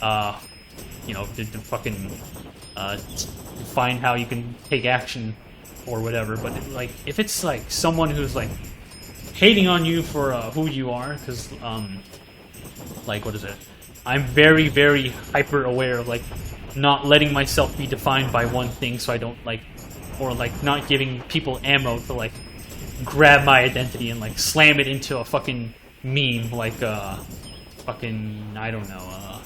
to fucking find how you can take action or whatever. But like, if it's like someone who's like hating on you for who you are, because like, what is it? I'm very, very hyper aware of like not letting myself be defined by one thing, so I don't like, or like not giving people ammo to like grab my identity and like slam it into a fucking meme, like fucking, I don't know,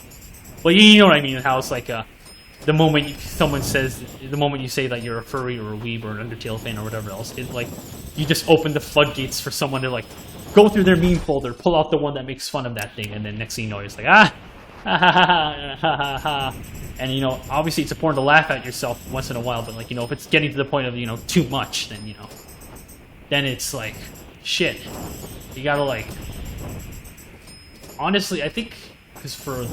well, you know what I mean, how it's like the moment the moment you say that you're a furry or a weeb or an Undertale fan or whatever else, it like, you just open the floodgates for someone to like go through their meme folder, pull out the one that makes fun of that thing, and then next thing you know, it's like, ha ha ha ha ha ha. And obviously it's important to laugh at yourself once in a while, but like, if it's getting to the point of too much, then then it's like, shit, you gotta like, honestly, I think, because for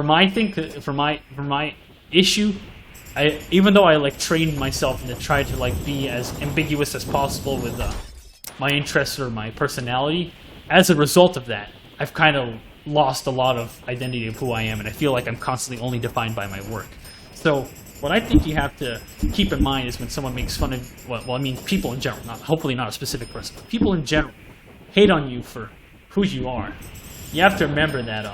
my issue, even though I like trained myself to try to like be as ambiguous as possible with my interests or my personality, as a result of that, I've kind of lost a lot of identity of who I am, and I feel like I'm constantly only defined by my work. So what I think you have to keep in mind is when someone makes fun of, well, I mean people in general, hopefully not a specific person, but people in general hate on you for who you are. You have to remember that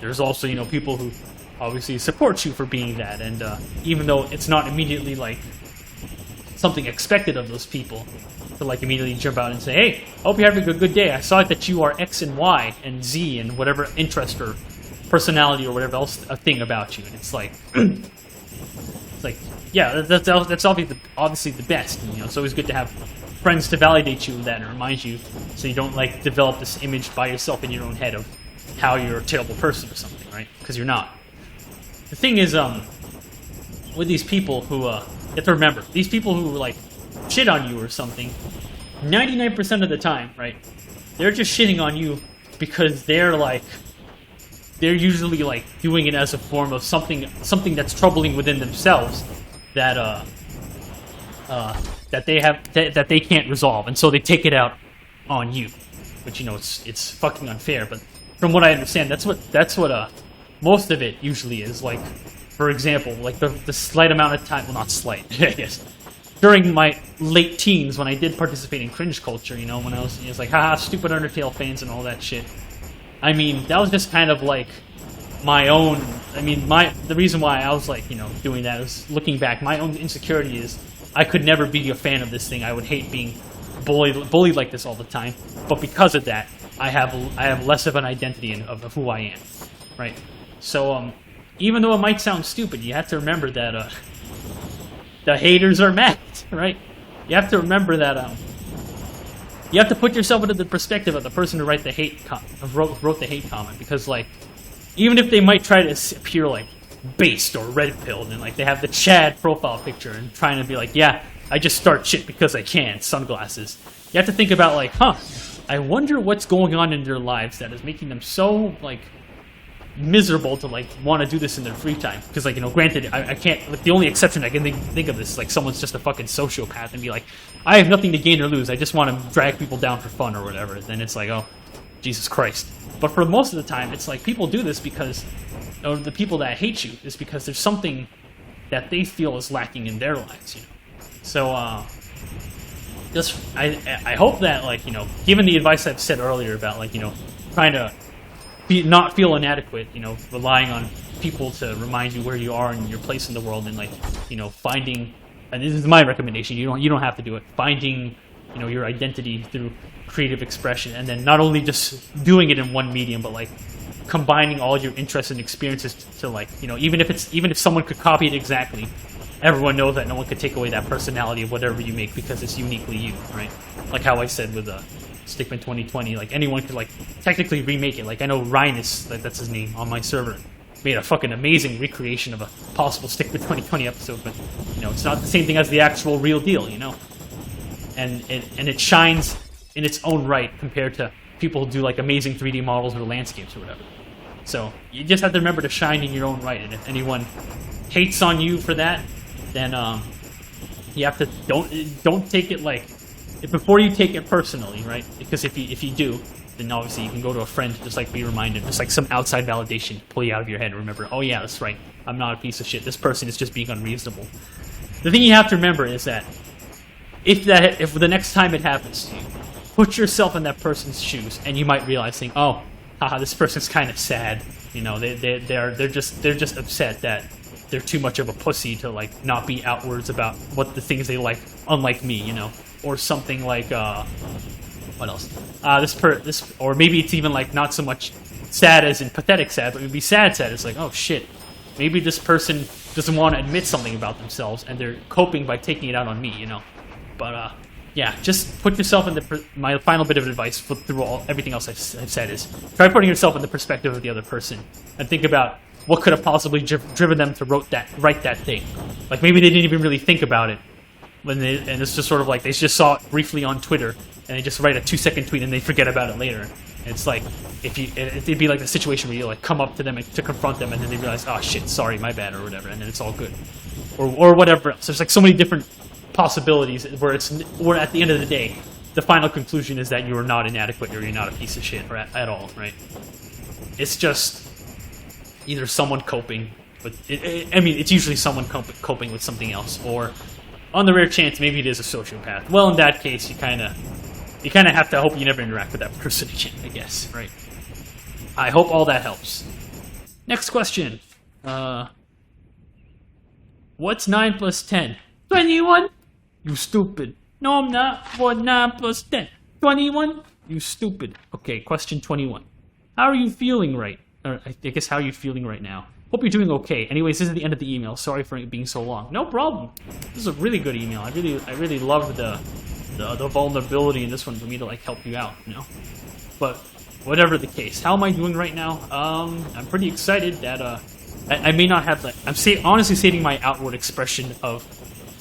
there's also people who obviously support you for being that, and even though it's not immediately like something expected of those people to like immediately jump out and say, hey, I hope you're having a good day, I saw that you are X and Y and Z and whatever interest or personality or whatever else a thing about you, and it's like it's like, yeah, that's obviously the best, and it's always good to have friends to validate you in that and remind you, so you don't like develop this image by yourself in your own head of how you're a terrible person or something, right? Because you're not. The thing is, with these people who, you have to remember, these people who, like, shit on you or something, 99% of the time, right, they're just shitting on you because they're usually, like, doing it as a form of something that's troubling within themselves that they can't resolve, and so they take it out on you, which, it's fucking unfair, but from what I understand, that's what most of it usually is. Like, for example, like the slight amount of time, well, not slight, I guess, during my late teens when I did participate in cringe culture, when I was like, haha, stupid Undertale fans and all that shit. I mean, that was just kind of like my own, the reason why I was like, doing that is, looking back, my own insecurity is I could never be a fan of this thing. I would hate being bullied like this all the time. But because of that, I have less of an identity of who I am, right? So even though it might sound stupid, you have to remember that the haters are mad, right? You have to remember that you have to put yourself into the perspective of the person who wrote the hate comment, because like, even if they might try to appear like based or red-pilled, and like they have the Chad profile picture and trying to be like, yeah, I just start shit because I can, sunglasses. You have to think about like, I wonder what's going on in their lives that is making them so like miserable to like want to do this in their free time. Because like, granted, I can't, like, the only exception I can think of is like someone's just a fucking sociopath and be like, I have nothing to gain or lose, I just want to drag people down for fun or whatever. Then it's like, oh, Jesus Christ. But for most of the time, it's like people do this because, or the people that hate you, is because there's something that they feel is lacking in their lives, So, I hope that, like, given the advice I've said earlier about, like, trying to not feel inadequate, relying on people to remind you where you are and your place in the world, and like, finding, and this is my recommendation, you don't have to do it, finding, your identity through creative expression, and then not only just doing it in one medium, but like combining all your interests and experiences to like, even if someone could copy it exactly, everyone knows that no one could take away that personality of whatever you make because it's uniquely you, right? Like how I said with Stickmen 2020, like anyone could like technically remake it. Like I know Rhinus, that's his name, on my server, made a fucking amazing recreation of a possible Stickmen 2020 episode, but it's not the same thing as the actual real deal, and it shines in its own right compared to people who do like amazing 3D models or landscapes or whatever. So you just have to remember to shine in your own right, and if anyone hates on you for that, then you have to don't take it like before you take it personally, right? Because if you do, then obviously you can go to a friend to just like be reminded, just like some outside validation to pull you out of your head and remember, oh yeah, that's right, I'm not a piece of shit. This person is just being unreasonable. The thing you have to remember is that if the next time it happens to you, put yourself in that person's shoes, and you might realize, think, oh, haha, this person's kind of sad. You know, they're just upset that they're too much of a pussy to like not be outwards about what the things they like, unlike me, you know, or something like what else? Or maybe it's even like not so much sad as in pathetic sad, but maybe sad. It's like, oh shit, maybe this person doesn't want to admit something about themselves, and they're coping by taking it out on me, you know. But yeah, just put yourself in my final bit of advice through everything else I've said is try putting yourself in the perspective of the other person and think about what could have possibly driven them to write that thing. Like maybe they didn't even really think about it and it's just sort of like they just saw it briefly on Twitter and they just write a 2-second tweet and they forget about it later. And it's like it'd be like the situation where you like come up to them to confront them and then they realize, oh shit, sorry, my bad, or whatever, and then it's all good, or whatever else. There's like so many different possibilities where at the end of the day, the final conclusion is that you are not inadequate or you're not a piece of shit at all, right? It's just either someone coping with I mean, it's usually someone coping with something else, or on the rare chance, maybe it is a sociopath. Well, in that case, you kind of have to hope you never interact with that person again, I guess, right? I hope all that helps. Next question. What's 9 plus 10? 21? You stupid. No, I'm not. What, 9 plus 10? 21? You stupid. Okay, question 21. How are you feeling I guess, how are you feeling right now? Hope you're doing okay. Anyways, this is the end of the email. Sorry for it being so long. No problem. This is a really good email. I really love the vulnerability in this one for me to, like, help you out, you know? But whatever the case, how am I doing right now? I'm pretty excited that, I may not have, like, honestly saving my outward expression of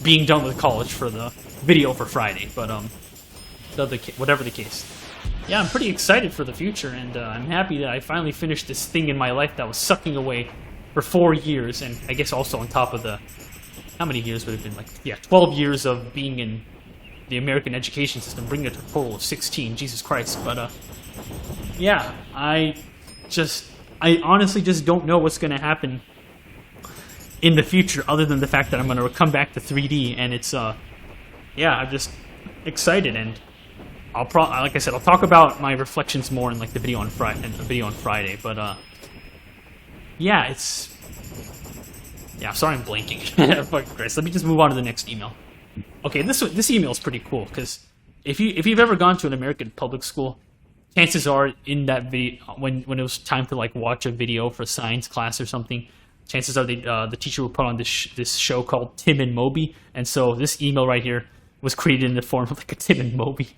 being done with college for the video for Friday, but whatever the case, yeah, I'm pretty excited for the future, and I'm happy that I finally finished this thing in my life that was sucking away for 4 years, and I guess also on top of how many years would it have been, like, yeah, 12 years of being in the American education system, bringing it to a total of 16, Jesus Christ, but yeah, I honestly just don't know what's going to happen in the future, other than the fact that I'm going to come back to 3D, and it's, yeah, I'm just excited, and like I said, I'll talk about my reflections more in, like, the video on Friday, but, yeah, yeah, sorry I'm blanking. Fuck Christ, let me just move on to the next email. Okay, this email is pretty cool, because if you've ever gone to an American public school, chances are in that video, when it was time to, like, watch a video for science class or something, chances are the teacher would put on this show called Tim and Moby, and so this email right here was created in the form of like a Tim and Moby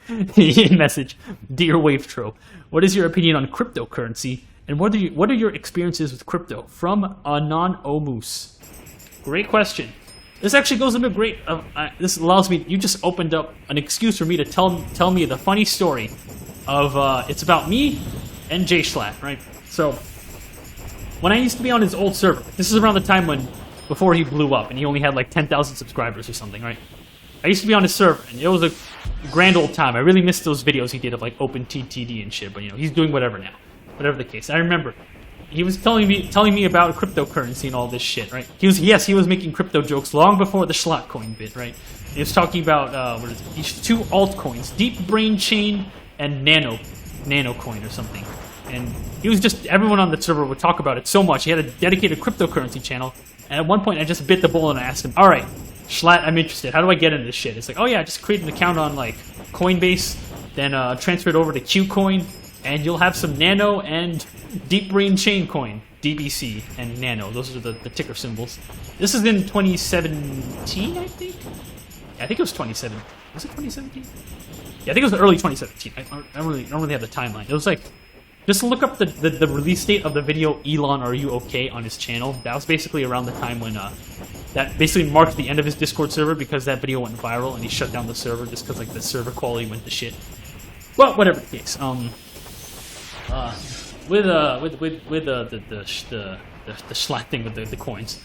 message. Dear wavetro, what is your opinion on cryptocurrency, and what are your experiences with crypto? From Anon-Omus. Great question. This actually goes into great. This allows me. You just opened up an excuse for me to tell me the funny story of. It's about me and J Schlatt, right? So when I used to be on his old server, this is around the time before he blew up and he only had like 10,000 subscribers or something, right? I used to be on his server, and it was a grand old time. I really missed those videos he did of like OpenTTD and shit, but you know, he's doing whatever now. Whatever the case. I remember he was telling me about cryptocurrency and all this shit, right? He was making crypto jokes long before the Schlatt coin bit, right? He was talking about these two altcoins, Deep Brain Chain and Nano Coin or something. And he was just, everyone on the server would talk about it so much. He had a dedicated cryptocurrency channel, and at one point I just bit the bullet and I asked him, all right, Schlatt, I'm interested. How do I get into this shit? It's like, oh yeah, just create an account on like Coinbase, then transfer it over to Qcoin, and you'll have some Nano and Deep Brain Chain Coin, DBC and Nano. Those are the ticker symbols. This is in 2017, I think? Yeah, I think it was 2017. Was it 2017? Yeah, I think it was early 2017. I don't really have the timeline. It was like, just look up the release date of the video, Elon, Are You Okay, on his channel. That was basically around the time when that basically marked the end of his Discord server because that video went viral and he shut down the server just because like the server quality went to shit. Well, whatever the case. With the Schlatt thing with the coins,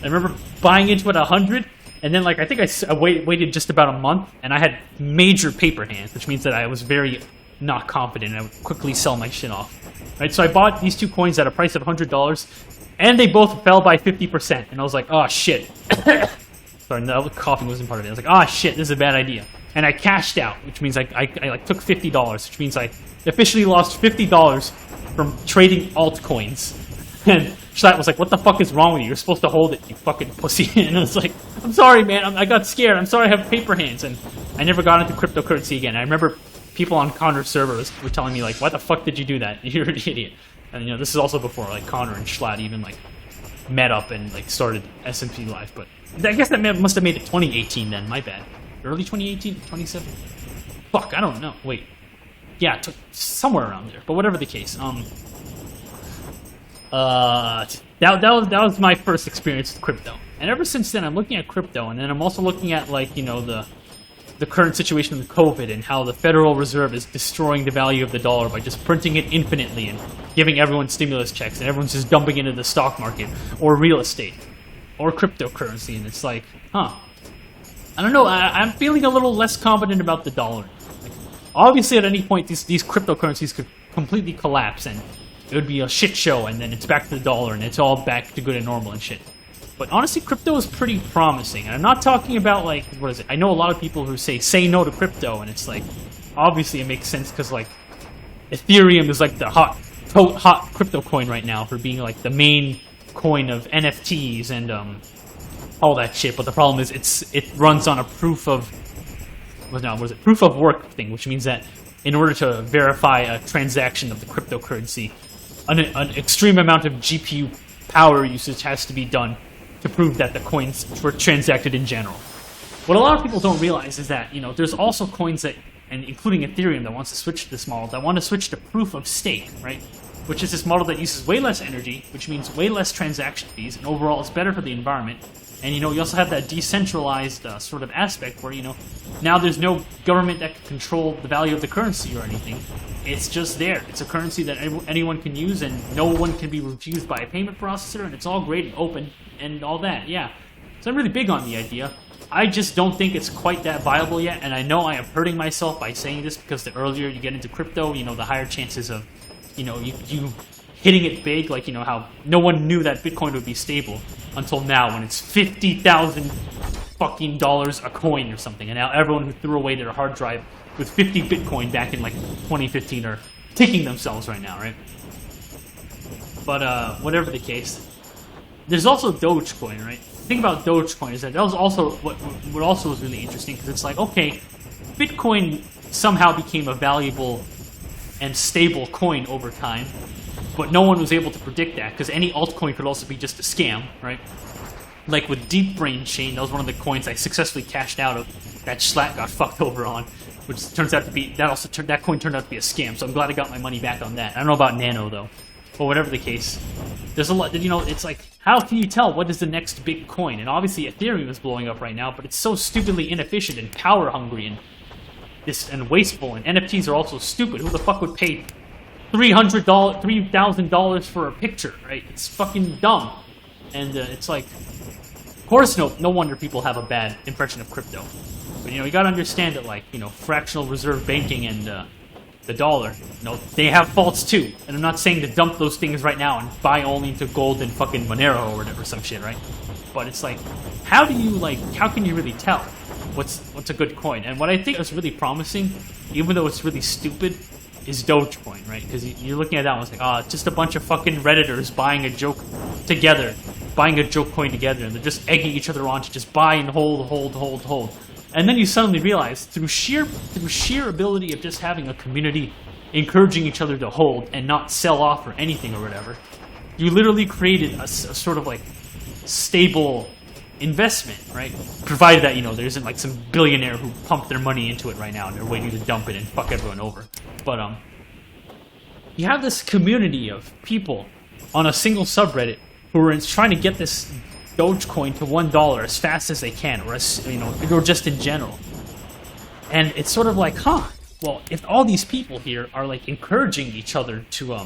I remember buying into it 100, and then like I think I waited just about a month, and I had major paper hands, which means that I was very not confident, and I would quickly sell my shit off. Right, so I bought these 2 coins at a price of $100, and they both fell by 50%, and I was like, oh shit. Sorry, no, coughing wasn't part of it. I was like, oh shit, this is a bad idea. And I cashed out, which means I like took $50, which means I officially lost $50 from trading altcoins. And Schlatt was like, what the fuck is wrong with you? You're supposed to hold it, you fucking pussy. And I was like, I'm sorry, man. I got scared. I'm sorry I have paper hands. And I never got into cryptocurrency again. I remember people on Connor's servers were telling me, like, why the fuck did you do that? You're an idiot. And, you know, this is also before, like, Connor and Schlatt even, like, met up and, like, started SMP Live. But I guess that must have made it 2018 then. My bad. Early 2018? 2017? Fuck, I don't know. Wait. Yeah, somewhere around there. But whatever the case, that was my first experience with crypto. And ever since then, I'm looking at crypto, and then I'm also looking at, like, you know, the current situation with COVID and how the Federal Reserve is destroying the value of the dollar by just printing it infinitely and giving everyone stimulus checks, and everyone's just dumping into the stock market or real estate or cryptocurrency, and it's like, huh. I don't know, I'm feeling a little less confident about the dollar. Like, obviously, at any point, these cryptocurrencies could completely collapse, and it would be a shit show, and then it's back to the dollar, and it's all back to good and normal and shit. But honestly, crypto is pretty promising. And I'm not talking about, like, what is it? I know a lot of people who say no to crypto, and it's like, obviously it makes sense because, like, Ethereum is, like, the hot crypto coin right now for being, like, the main coin of NFTs and, all that shit. But the problem is it runs on a proof of work thing, which means that in order to verify a transaction of the cryptocurrency, an extreme amount of GPU power usage has to be done to prove that the coins were transacted in general. What a lot of people don't realize is that, you know, there's also coins that, and including Ethereum, that wants to switch to this model, that want to switch to proof of stake, right? Which is this model that uses way less energy, which means way less transaction fees, and overall it's better for the environment. And, you know, you also have that decentralized sort of aspect where, you know, now there's no government that can control the value of the currency or anything. It's just there. It's a currency that anyone can use, and no one can be refused by a payment processor, and it's all great and open and all that, yeah. So I'm really big on the idea. I just don't think it's quite that viable yet, and I know I am hurting myself by saying this because the earlier you get into crypto, you know, the higher chances of, you know, you hitting it big, like, you know, how no one knew that Bitcoin would be stable until now when it's $50,000 fucking dollars a coin or something, and now everyone who threw away their hard drive with 50 Bitcoin back in, like, 2015 are kicking themselves right now, right? But, whatever the case, there's also Dogecoin, right? The thing about Dogecoin is that was also what also was really interesting, because it's like, okay, Bitcoin somehow became a valuable and stable coin over time, but no one was able to predict that, because any altcoin could also be just a scam, right? Like with Deep Brain Chain, that was one of the coins I successfully cashed out of that Schlatt got fucked over on, which turns out to be, that coin turned out to be a scam, so I'm glad I got my money back on that. I don't know about Nano, though. But whatever the case, there's a lot, you know, it's like, how can you tell what is the next big coin? And obviously Ethereum is blowing up right now, but it's so stupidly inefficient and power hungry and wasteful, and NFTs are also stupid. Who the fuck would pay $3,000 for a picture, right? It's fucking dumb. And it's like, of course, no wonder people have a bad impression of crypto. But, you know, you gotta understand that, like, you know, fractional reserve banking and the dollar, you know, they have faults too. And I'm not saying to dump those things right now and buy only into gold and fucking Monero or whatever, some shit, right? But it's like, how can you really tell what's a good coin? And what I think is really promising, even though it's really stupid, is Dogecoin, right? Because you're looking at that one, it's like, it's just a bunch of fucking Redditors buying a joke coin together, and they're just egging each other on to just buy and hold. And then you suddenly realize, through sheer ability of just having a community encouraging each other to hold and not sell off or anything or whatever, you literally created a sort of, like, stable investment, right? Provided that, you know, there isn't, like, some billionaire who pumped their money into it right now and they're waiting to dump it and fuck everyone over. But, you have this community of people on a single subreddit who are trying to get this Dogecoin to $1 as fast as they can, or as, you know, or just in general. And it's sort of like, huh? Well, if all these people here are like encouraging each other to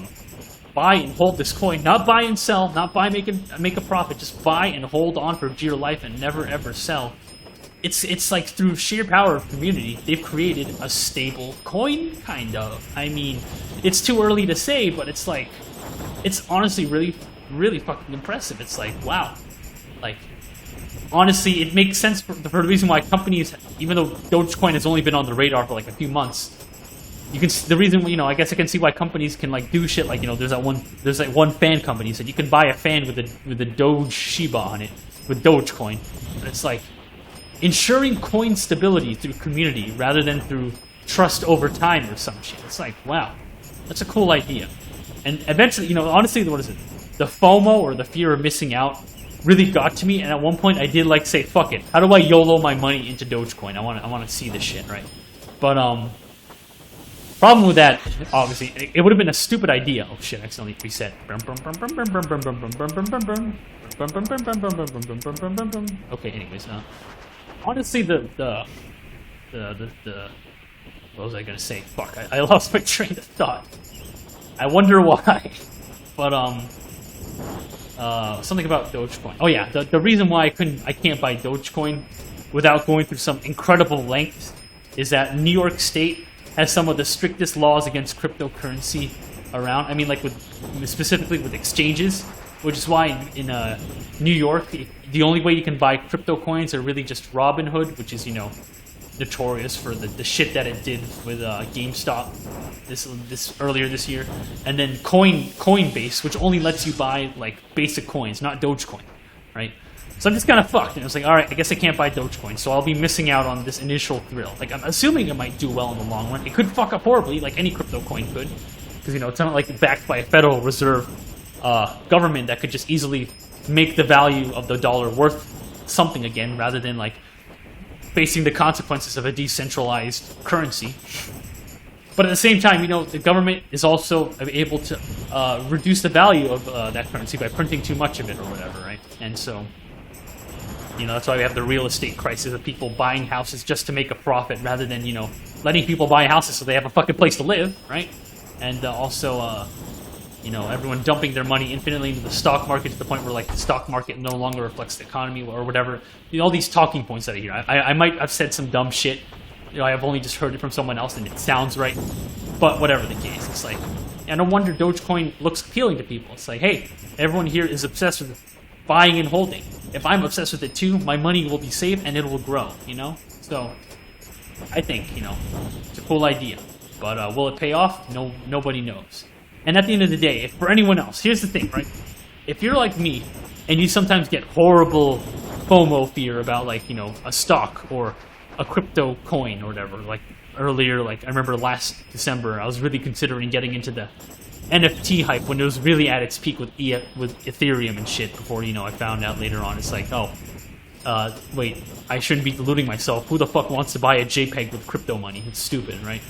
buy and hold this coin, not buy and sell, not buy make a profit, just buy and hold on for dear life and never ever sell. It's like through sheer power of community, they've created a stable coin, kind of. I mean, it's too early to say, but it's like, it's honestly really, really fucking impressive. It's like, wow. Like, honestly, it makes sense for the reason why companies, even though Dogecoin has only been on the radar for like a few months, you can, the reason, you know, I guess I can see why companies can like do shit like, you know, there's like one fan company said you can buy a fan with a Doge Shiba on it, with Dogecoin. And it's like, ensuring coin stability through community rather than through trust over time or some shit. It's like, wow, that's a cool idea. And eventually, you know, honestly, what is it? The FOMO, or the fear of missing out, really got to me. And at one point, I did like say, "Fuck it, how do I YOLO my money into Dogecoin? I want to see this shit, right?" But problem with that, obviously, it would have been a stupid idea. Oh shit, I accidentally reset. Okay, anyways, honestly, the what was I gonna say? Fuck, I lost my train of thought. I wonder why. But something about Dogecoin. Oh yeah, the reason why I can't buy Dogecoin without going through some incredible lengths is that New York State has some of the strictest laws against cryptocurrency around. I mean, like specifically with exchanges, which is why in New York, the only way you can buy crypto coins are really just Robinhood, which is, you know, notorious for the shit that it did with GameStop this earlier this year, and then Coinbase, which only lets you buy like basic coins, not Dogecoin, right? So I'm just kind of fucked, and it's like, all right, I guess I can't buy Dogecoin, so I'll be missing out on this initial thrill. Like, I'm assuming it might do well in the long run. It could fuck up horribly, like any crypto coin could, because, you know, it's not like backed by a Federal Reserve government that could just easily make the value of the dollar worth something again, rather than like facing the consequences of a decentralized currency. But at the same time, you know, the government is also able to reduce the value of that currency by printing too much of it or whatever, right? And so, you know, that's why we have the real estate crisis of people buying houses just to make a profit rather than, you know, letting people buy houses so they have a fucking place to live, right? And also, you know, everyone dumping their money infinitely into the stock market to the point where, like, the stock market no longer reflects the economy or whatever. You know, all these talking points that I hear. I might have said some dumb shit. You know, I've only just heard it from someone else and it sounds right. But whatever the case, it's like, and no wonder Dogecoin looks appealing to people. It's like, hey, everyone here is obsessed with buying and holding. If I'm obsessed with it too, my money will be safe and it will grow, you know? So, I think, you know, it's a cool idea. But will it pay off? No, nobody knows. And at the end of the day, if for anyone else, here's the thing, right? If you're like me, and you sometimes get horrible FOMO fear about, like, you know, a stock or a crypto coin or whatever, like earlier, like I remember last December, I was really considering getting into the NFT hype when it was really at its peak with Ethereum and shit before, you know, I found out later on, it's like, oh, wait, I shouldn't be deluding myself. Who the fuck wants to buy a JPEG with crypto money? It's stupid, right?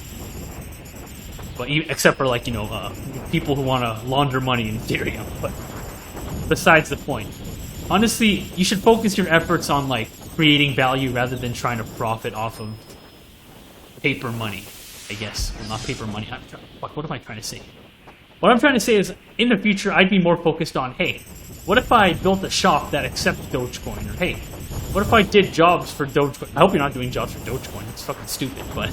But except for, like, you know, people who want to launder money in Ethereum. But besides the point, honestly, you should focus your efforts on, like, creating value rather than trying to profit off of paper money, I guess. Well, not paper money. Fuck, what am I trying to say? What I'm trying to say is, in the future, I'd be more focused on, hey, what if I built a shop that accepts Dogecoin? Or, hey, what if I did jobs for Dogecoin? I hope you're not doing jobs for Dogecoin. It's fucking stupid, but,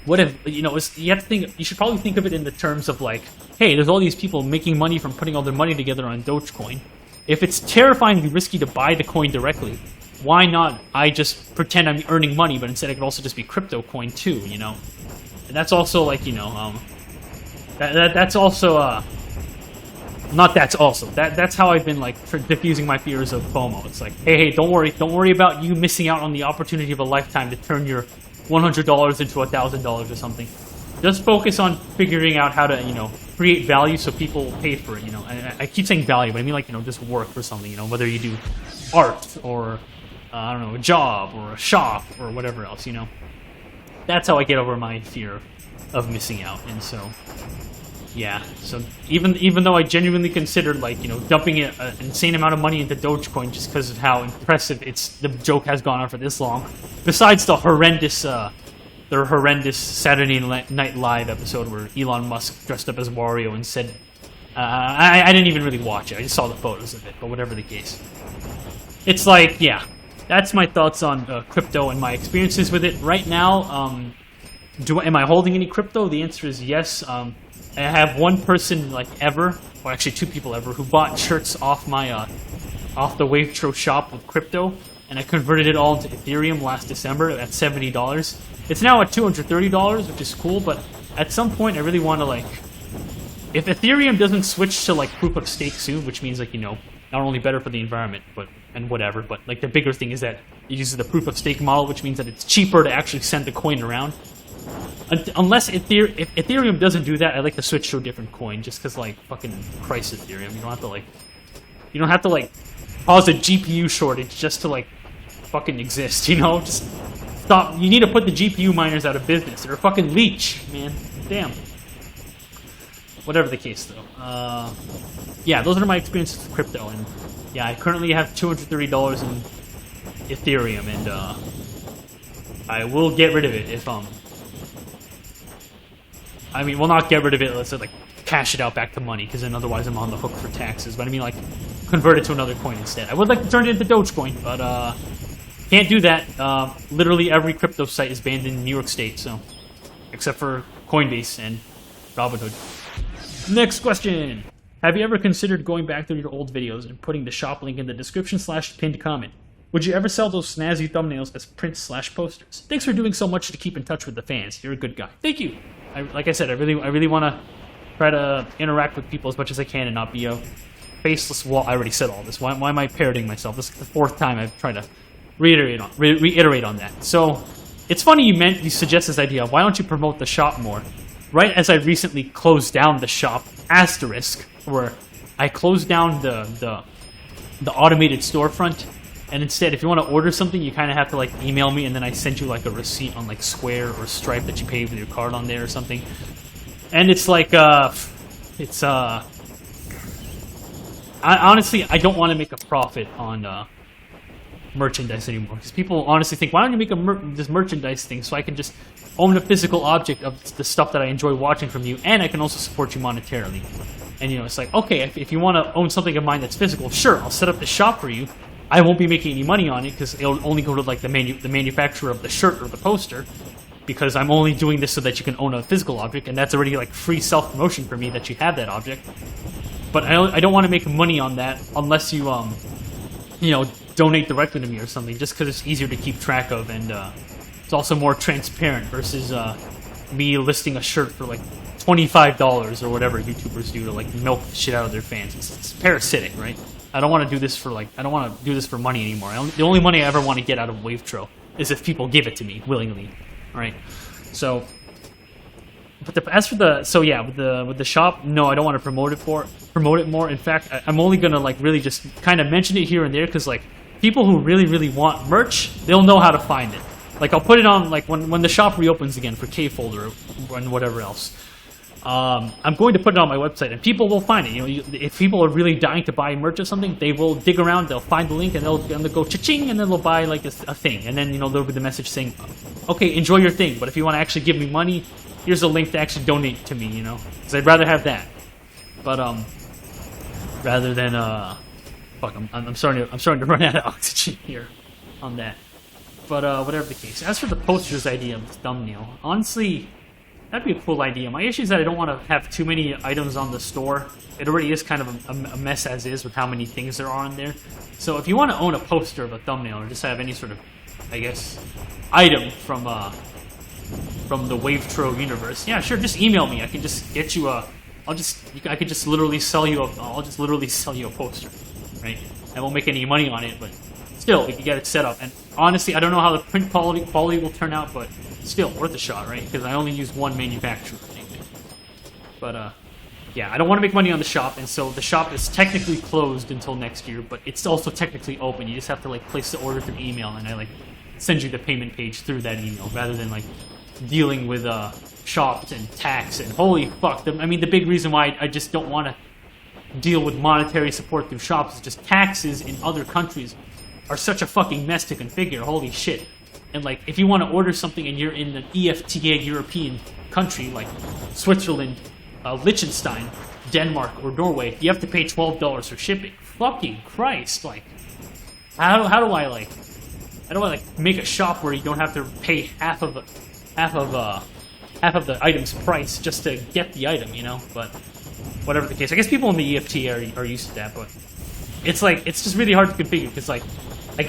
what if, you know, you have to think, you should probably think of it in the terms of, like, hey, there's all these people making money from putting all their money together on Dogecoin. If it's terrifyingly risky to buy the coin directly, why not I just pretend I'm earning money, but instead it could also just be crypto coin too, you know? And that's also, like, you know, that's also, that's how I've been, like, diffusing my fears of FOMO. It's like, hey, don't worry about you missing out on the opportunity of a lifetime to turn your $100 into $1,000 or something. Just focus on figuring out how to, you know, create value so people will pay for it, you know. And I keep saying value, but I mean, like, you know, just work for something, you know, whether you do art or, I don't know, a job or a shop or whatever else, you know. That's how I get over my fear of missing out. And so, yeah, so even though I genuinely considered, like, you know, dumping an insane amount of money into Dogecoin just because of how impressive the joke has gone on for this long, besides the horrendous Saturday Night Live episode where Elon Musk dressed up as Wario and said, I didn't even really watch it, I just saw the photos of it, but whatever the case. It's like, yeah, that's my thoughts on crypto and my experiences with it. Right now, am I holding any crypto? The answer is yes. I have one person, like, ever, or actually 2 people ever, who bought shirts off my, off the wavetro shop with crypto, and I converted it all into Ethereum last December at $70. It's now at $230, which is cool, but at some point I really want to, like, if Ethereum doesn't switch to, like, proof of stake soon, which means, like, you know, not only better for the environment, and whatever, but, like, the bigger thing is that it uses the proof of stake model, which means that it's cheaper to actually send the coin around. Unless if Ethereum doesn't do that, I'd like to switch to a different coin, just because, like, fucking Christ, Ethereum, you don't have to, like, cause a GPU shortage just to, like, fucking exist, you know? Just stop. You need to put the GPU miners out of business. They're a fucking leech, man. Damn. Whatever the case, though. Yeah, those are my experiences with crypto, and yeah, I currently have $230 in Ethereum, and I will get rid of it if I mean, well, not get rid of it, let's say, like, cash it out back to money, because then otherwise I'm on the hook for taxes, but I mean, like, convert it to another coin instead. I would like to turn it into Dogecoin, but can't do that. Literally every crypto site is banned in New York State, so, except for Coinbase and Robinhood. Next question. Have you ever considered going back through your old videos and putting the shop link in the description/pinned comment? Would you ever sell those snazzy thumbnails as prints/posters? Thanks for doing so much to keep in touch with the fans. You're a good guy. Thank you. Like I said, I really want to try to interact with people as much as I can and not be a faceless wall. I already said all this. Why am I parroting myself? This is the 4th time I've tried to reiterate on that. So it's funny you suggest this idea of why don't you promote the shop more? Right as I recently closed down the shop, asterisk, where I closed down the automated storefront. And instead, if you want to order something, you kind of have to, like, email me, and then I send you, like, a receipt on, like, Square or Stripe that you pay with your card on there or something. And it's like, honestly, I don't want to make a profit on merchandise anymore, because people honestly think, why don't you make this merchandise thing so I can just own a physical object of the stuff that I enjoy watching from you, and I can also support you monetarily. And, you know, it's like, okay, if you want to own something of mine that's physical, sure, I'll set up the shop for you. I won't be making any money on it because it'll only go to, like, the manufacturer of the shirt or the poster, because I'm only doing this so that you can own a physical object, and that's already, like, free self-promotion for me that you have that object. But I don't want to make money on that unless you, you know, donate directly to me or something, just because it's easier to keep track of, and it's also more transparent versus me listing a shirt for, like, $25 or whatever YouTubers do to, like, milk the shit out of their fans. It's parasitic, right? I don't want to do this for, like, I don't want to do this for money anymore. The only money I ever want to get out of wavetro is if people give it to me willingly. All right. So, but as for with the shop, no, I don't want to promote it more. In fact, I'm only gonna, like, really just kind of mention it here and there, because, like, people who really want merch, they'll know how to find it. Like, I'll put it on, like, when the shop reopens again for K-Folder and whatever else. I'm going to put it on my website, and people will find it. You know, if people are really dying to buy merch or something, they will dig around, they'll find the link, and they'll go cha-ching, and then they'll buy, like, a thing. And then, you know, there'll be the message saying, okay, enjoy your thing, but if you want to actually give me money, here's a link to actually donate to me, you know? Because I'd rather have that. But, rather than, fuck, I'm starting to run out of oxygen here on that. But, whatever the case. As for the posters idea of the thumbnail, honestly, that'd be a cool idea. My issue is that I don't want to have too many items on the store. It already is kind of a mess as is with how many things there are on there. So if you want to own a poster of a thumbnail, or just have any sort of, I guess, item from the Wavetro universe, yeah, sure, just email me. I can just get you a, I could just literally sell you a poster, right? I won't make any money on it, but still, we can get it set up. And honestly, I don't know how the print quality will turn out, but still worth a shot, right? Because I only use one manufacturer. But yeah, I don't want to make money on the shop, and so the shop is technically closed until next year, but it's also technically open. You just have to, like, place the order through email, and I, like, send you the payment page through that email, rather than, like, dealing with shops and tax and holy fuck. I mean, the big reason why I just don't want to deal with monetary support through shops is just taxes in other countries are such a fucking mess to configure. Holy shit. And like, if you want to order something and you're in an EFTA European country like Switzerland, Liechtenstein, Denmark, or Norway, you have to pay $12 for shipping. Fucking Christ! Like, how do I make a shop where you don't have to pay half of the item's price just to get the item, you know? But whatever the case, I guess people in the EFTA are used to that. But it's just really hard to configure because like. I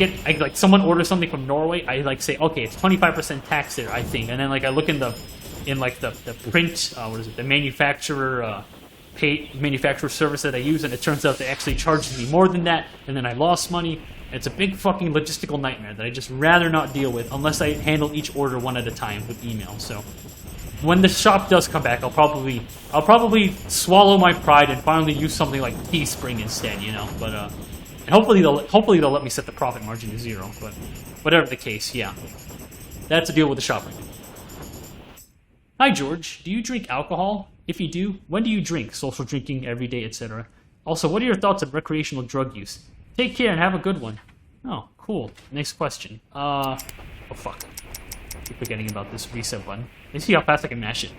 someone orders something from Norway, I like say, okay, it's 25% tax there, I think, and then like I look in the print, what is it, the manufacturer service that I use, and it turns out they actually charged me more than that, and then I lost money. It's a big fucking logistical nightmare that I just rather not deal with unless I handle each order one at a time with email. So when the shop does come back, I'll probably swallow my pride and finally use something like Teespring instead, you know. But and hopefully they'll let me set the profit margin to 0. But whatever the case, yeah, that's a deal with the shop. Hi George, do you drink alcohol? If you do, when do you drink? Social drinking, every day, etc. Also, what are your thoughts on recreational drug use? Take care and have a good one. Oh, cool. Next question. Oh fuck. Keep forgetting about this reset button. Let's see how fast I can mash it.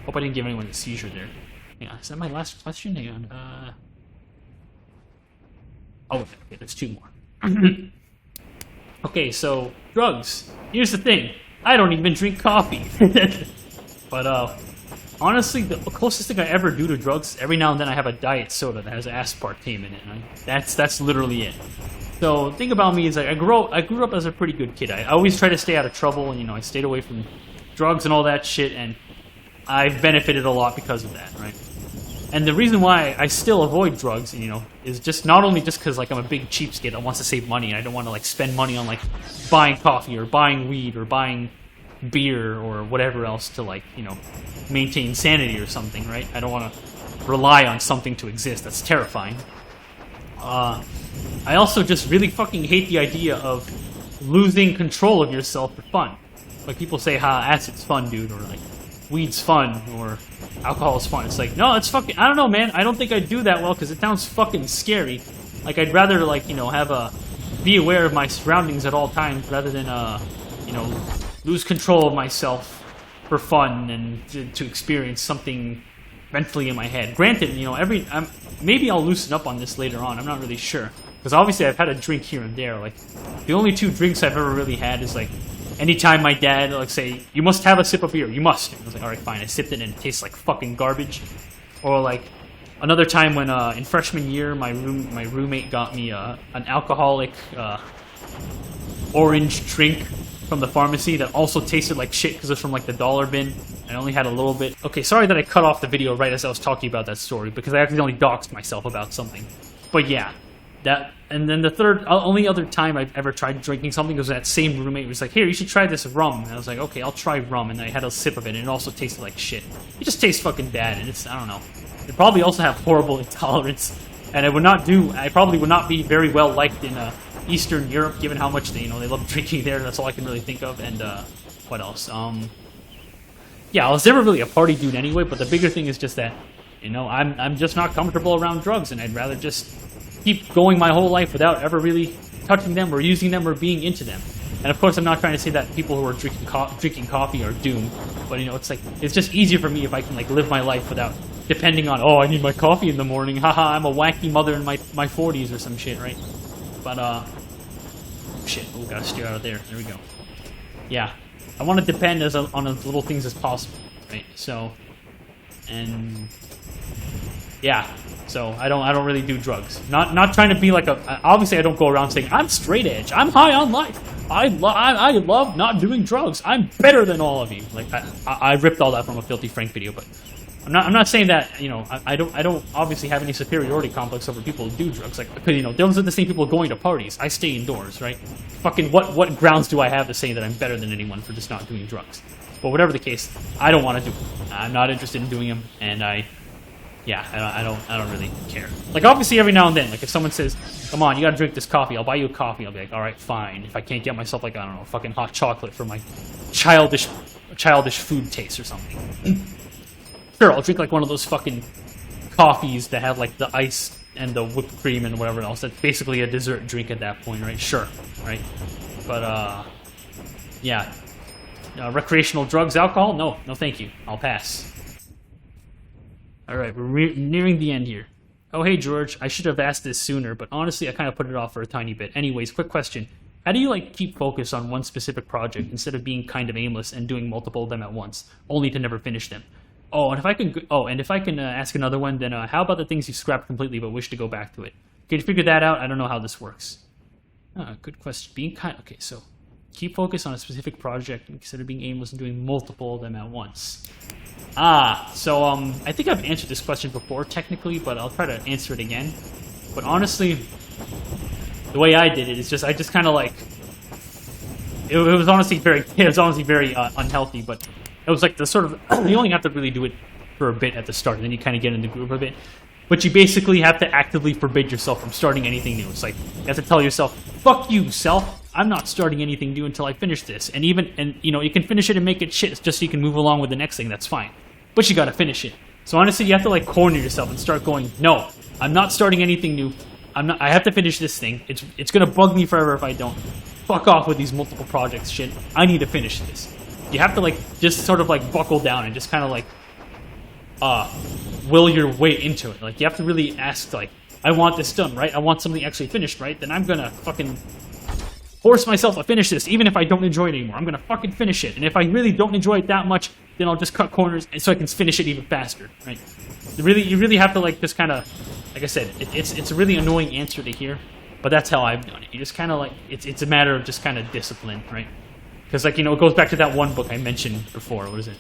Hope I didn't give anyone a seizure there. Hang on, is that my last question? Hang on. Oh, okay, there's 2 more. Okay, so, drugs. Here's the thing. I don't even drink coffee. But, honestly, the closest thing I ever do to drugs, every now and then I have a diet soda that has aspartame in it. And that's literally it. So, the thing about me is I grew up as a pretty good kid. I always try to stay out of trouble, and, you know, I stayed away from drugs and all that shit, and I've benefited a lot because of that, right? And the reason why I still avoid drugs, you know, is just not only just because like I'm a big cheapskate that wants to save money and I don't want to like spend money on like buying coffee or buying weed or buying beer or whatever else to like, you know, maintain sanity or something, right? I don't want to rely on something to exist. That's terrifying. I also just really fucking hate the idea of losing control of yourself for fun. Like people say, acid's fun, dude, or like weed's fun, or alcohol is fun. It's like, no, it's fucking, I don't know, man. I don't think I'd do that well, because it sounds fucking scary. Like, I'd rather, like, you know, be aware of my surroundings at all times, rather than, you know, lose control of myself for fun, and to experience something mentally in my head. Granted, you know, maybe I'll loosen up on this later on, I'm not really sure. Because obviously I've had a drink here and there, like, the only 2 drinks I've ever really had is, like, anytime my dad, like, say, you must have a sip of beer, you must. I was like, alright, fine, I sipped it and it tastes like fucking garbage. Or, like, another time when, in freshman year, my roommate got me, an alcoholic, orange drink from the pharmacy that also tasted like shit because it's from, like, the dollar bin. I only had a little bit. Okay, sorry that I cut off the video right as I was talking about that story, because I accidentally doxed myself about something. But yeah. And then the only other time I've ever tried drinking something was that same roommate was like, here, you should try this rum. And I was like, okay, I'll try rum. And I had a sip of it, and it also tasted like shit. It just tastes fucking bad, and I don't know. It probably also have horrible intolerance, and I probably would not be very well liked in Eastern Europe, given how much they love drinking there. That's all I can really think of. And what else? Yeah, I was never really a party dude anyway, but the bigger thing is just that, you know, I'm just not comfortable around drugs, and I'd rather just keep going my whole life without ever really touching them or using them or being into them. And of course, I'm not trying to say that people who are drinking coffee are doomed, but you know, it's like, it's just easier for me if I can like live my life without depending on, oh, I need my coffee in the morning, haha, I'm a wacky mother in my 40s or some shit, right? But shit, oh, gotta steer out of there. There we go. Yeah, I want to depend on as little things as possible, right? So, and yeah. So I don't really do drugs. Not trying to be like obviously I don't go around saying I'm straight edge, I'm high on life, I love not doing drugs, I'm better than all of you. Like I ripped all that from a Filthy Frank video, but I'm not saying that, you know, I don't obviously have any superiority complex over people who do drugs. Like, because, you know, those are the same people going to parties. I stay indoors, right? Fucking what grounds do I have to say that I'm better than anyone for just not doing drugs? But whatever the case, I don't want to do them. I'm not interested in doing them, and yeah, I don't really care. Like, obviously, every now and then, like, if someone says, come on, you gotta drink this coffee, I'll buy you a coffee, I'll be like, alright, fine. If I can't get myself, like, I don't know, fucking hot chocolate for my childish food taste or something. Sure, I'll drink, like, one of those fucking coffees that have, like, the ice and the whipped cream and whatever else. That's basically a dessert drink at that point, right? Sure, right? But, yeah. Recreational drugs, alcohol? No, no thank you. I'll pass. Alright, we're nearing the end here. Oh, hey, George. I should have asked this sooner, but honestly, I kind of put it off for a tiny bit. Anyways, quick question. How do you, like, keep focus on one specific project instead of being kind of aimless and doing multiple of them at once, only to never finish them? Oh, and if I can ask another one, then how about the things you scrapped completely but wish to go back to it? Can you figure that out? I don't know how this works. Good question. Being kind... Okay, so... Keep focus on a specific project instead of being aimless and doing multiple of them at once. So, I think I've answered this question before, technically, but I'll try to answer it again. But honestly, the way I did it is just, I just kind of like... It was honestly very unhealthy, but it was like the sort of... You only have to really do it for a bit at the start, and then you kind of get in the groove of it. But you basically have to actively forbid yourself from starting anything new. It's like, you have to tell yourself, fuck you, self. I'm not starting anything new until I finish this. And you know, you can finish it and make it shit just so you can move along with the next thing, that's fine. But you gotta finish it. So honestly, you have to like corner yourself and start going, no, I'm not starting anything new. I have to finish this thing. It's gonna bug me forever if I don't. Fuck off with these multiple projects shit. I need to finish this. You have to like, just sort of like buckle down and just kind of like, will your way into it. Like, you have to really ask, like, I want this done, right? I want something actually finished, right? Then I'm gonna fucking force myself to finish this, even if I don't enjoy it anymore. I'm gonna fucking finish it. And if I really don't enjoy it that much, then I'll just cut corners so I can finish it even faster, right? You really have to, like, just kind of, like I said, it's a really annoying answer to hear, but that's how I've done it. You just kind of, like, it's a matter of just kind of discipline, right? Because, like, you know, it goes back to that one book I mentioned before. What is it?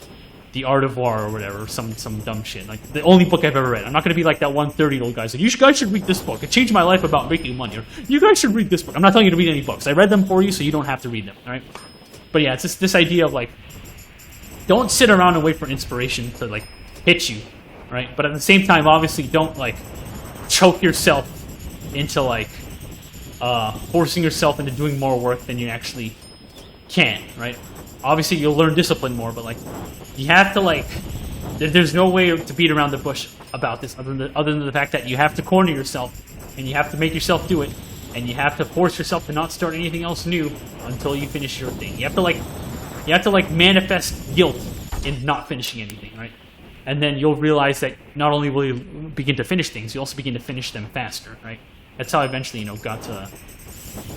The Art of War or whatever, some dumb shit. Like, the only book I've ever read. I'm not going to be like that one 30-year-old guy. Like, you guys should read this book. It changed my life about making money. Or, you guys should read this book. I'm not telling you to read any books. I read them for you, so you don't have to read them, all right? But yeah, it's just this idea of, like, don't sit around and wait for inspiration to, like, hit you, right? But at the same time, obviously, don't, like, choke yourself into, like, forcing yourself into doing more work than you actually can, right? Obviously, you'll learn discipline more, but, like, you have to, like... There's no way to beat around the bush about this other than the fact that you have to corner yourself, and you have to make yourself do it, and you have to force yourself to not start anything else new until you finish your thing. You have to, like, manifest guilt in not finishing anything, right? And then you'll realize that not only will you begin to finish things, you also begin to finish them faster, right? That's how I eventually, you know, got to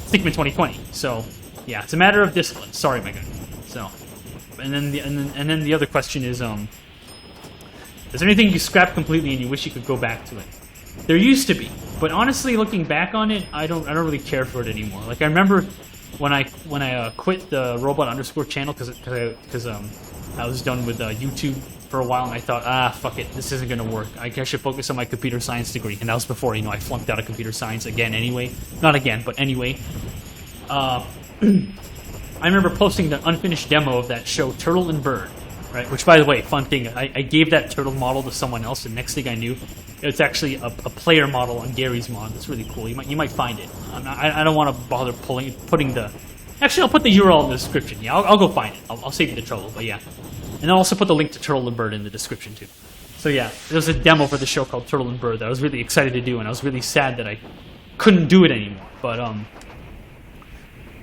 Stickmen 2020. So, yeah, it's a matter of discipline. Sorry, my guy. So, and then the other question is, is there anything you scrapped completely and you wish you could go back to it? There used to be, but honestly, looking back on it, I don't really care for it anymore. Like, I remember when I quit the Robot _ channel because I was done with YouTube for a while, and I thought, fuck it, this isn't gonna work. I should focus on my computer science degree, and that was before, you know, I flunked out of computer science again anyway. Not again, but anyway. I remember posting the unfinished demo of that show, Turtle and Bird, right? Which, by the way, fun thing, I gave that turtle model to someone else, and next thing I knew, it's actually a player model on Gary's mod. That's really cool. You might find it. I don't want to bother putting the... Actually, I'll put the URL in the description. Yeah, I'll go find it. I'll save you the trouble, but yeah. And I'll also put the link to Turtle and Bird in the description, too. So yeah, there was a demo for the show called Turtle and Bird that I was really excited to do, and I was really sad that I couldn't do it anymore. But,